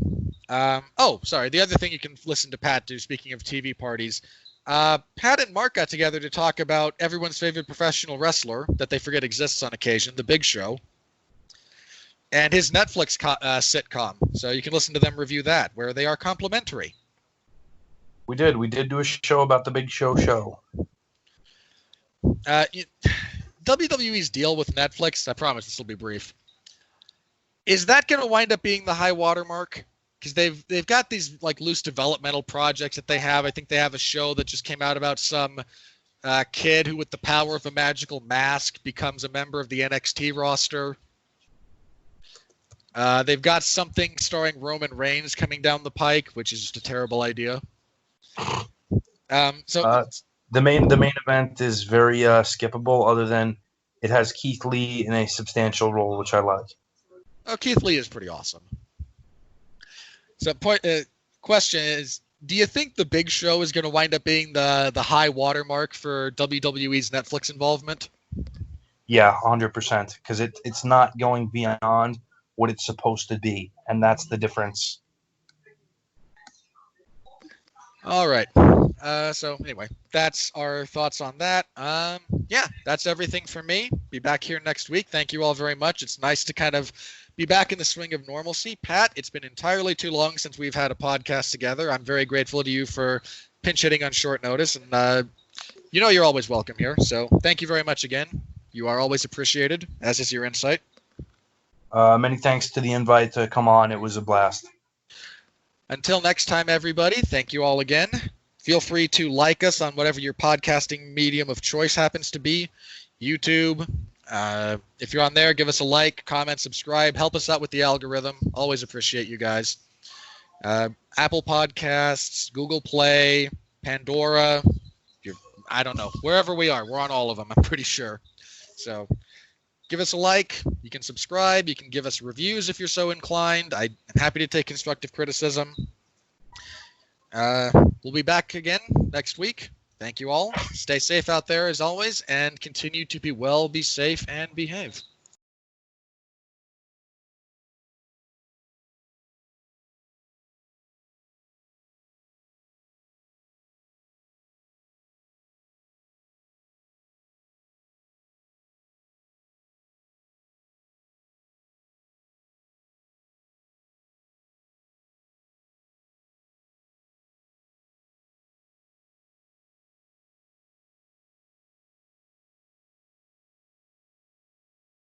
Sorry. The other thing you can listen to Pat do, speaking of TV parties, Pat and Mark got together to talk about everyone's favorite professional wrestler that they forget exists on occasion, The Big Show, and his Netflix sitcom. So you can listen to them review that, where they are complimentary. We did do a show about The Big Show. WWE's deal with Netflix, I promise this will be brief, is that going to wind up being the high watermark? Because they've got these like loose developmental projects that they have. I think they have a show that just came out about some kid who, with the power of a magical mask, becomes a member of the NXT roster. They've got something starring Roman Reigns coming down the pike, which is just a terrible idea. The main event is very skippable, other than it has Keith Lee in a substantial role, which I like. Oh, Keith Lee is pretty awesome. So, question is, do you think The Big Show is going to wind up being the high watermark for WWE's Netflix involvement? Yeah, 100%, because it's not going beyond what it's supposed to be, and that's the difference. All right. So anyway, that's our thoughts on that. That's everything for me. Be back here next week. Thank you all very much. It's nice to kind of be back in the swing of normalcy. Pat, it's been entirely too long since we've had a podcast together. I'm very grateful to you for pinch hitting on short notice, and you're always welcome here. So thank you very much again. You are always appreciated, as is your insight. Many thanks to the invite to come on. It was a blast. Until next time, everybody, thank you all again. Feel free to like us on whatever your podcasting medium of choice happens to be. YouTube. If you're on there, give us a like, comment, subscribe. Help us out with the algorithm. Always appreciate you guys. Apple Podcasts, Google Play, Pandora. I don't know. Wherever we are, we're on all of them, I'm pretty sure. So give us a like. You can subscribe. You can give us reviews if you're so inclined. I'm happy to take constructive criticism. We'll be back again next week. Thank you all. Stay safe out there as always, and continue to be well, be safe, and behave.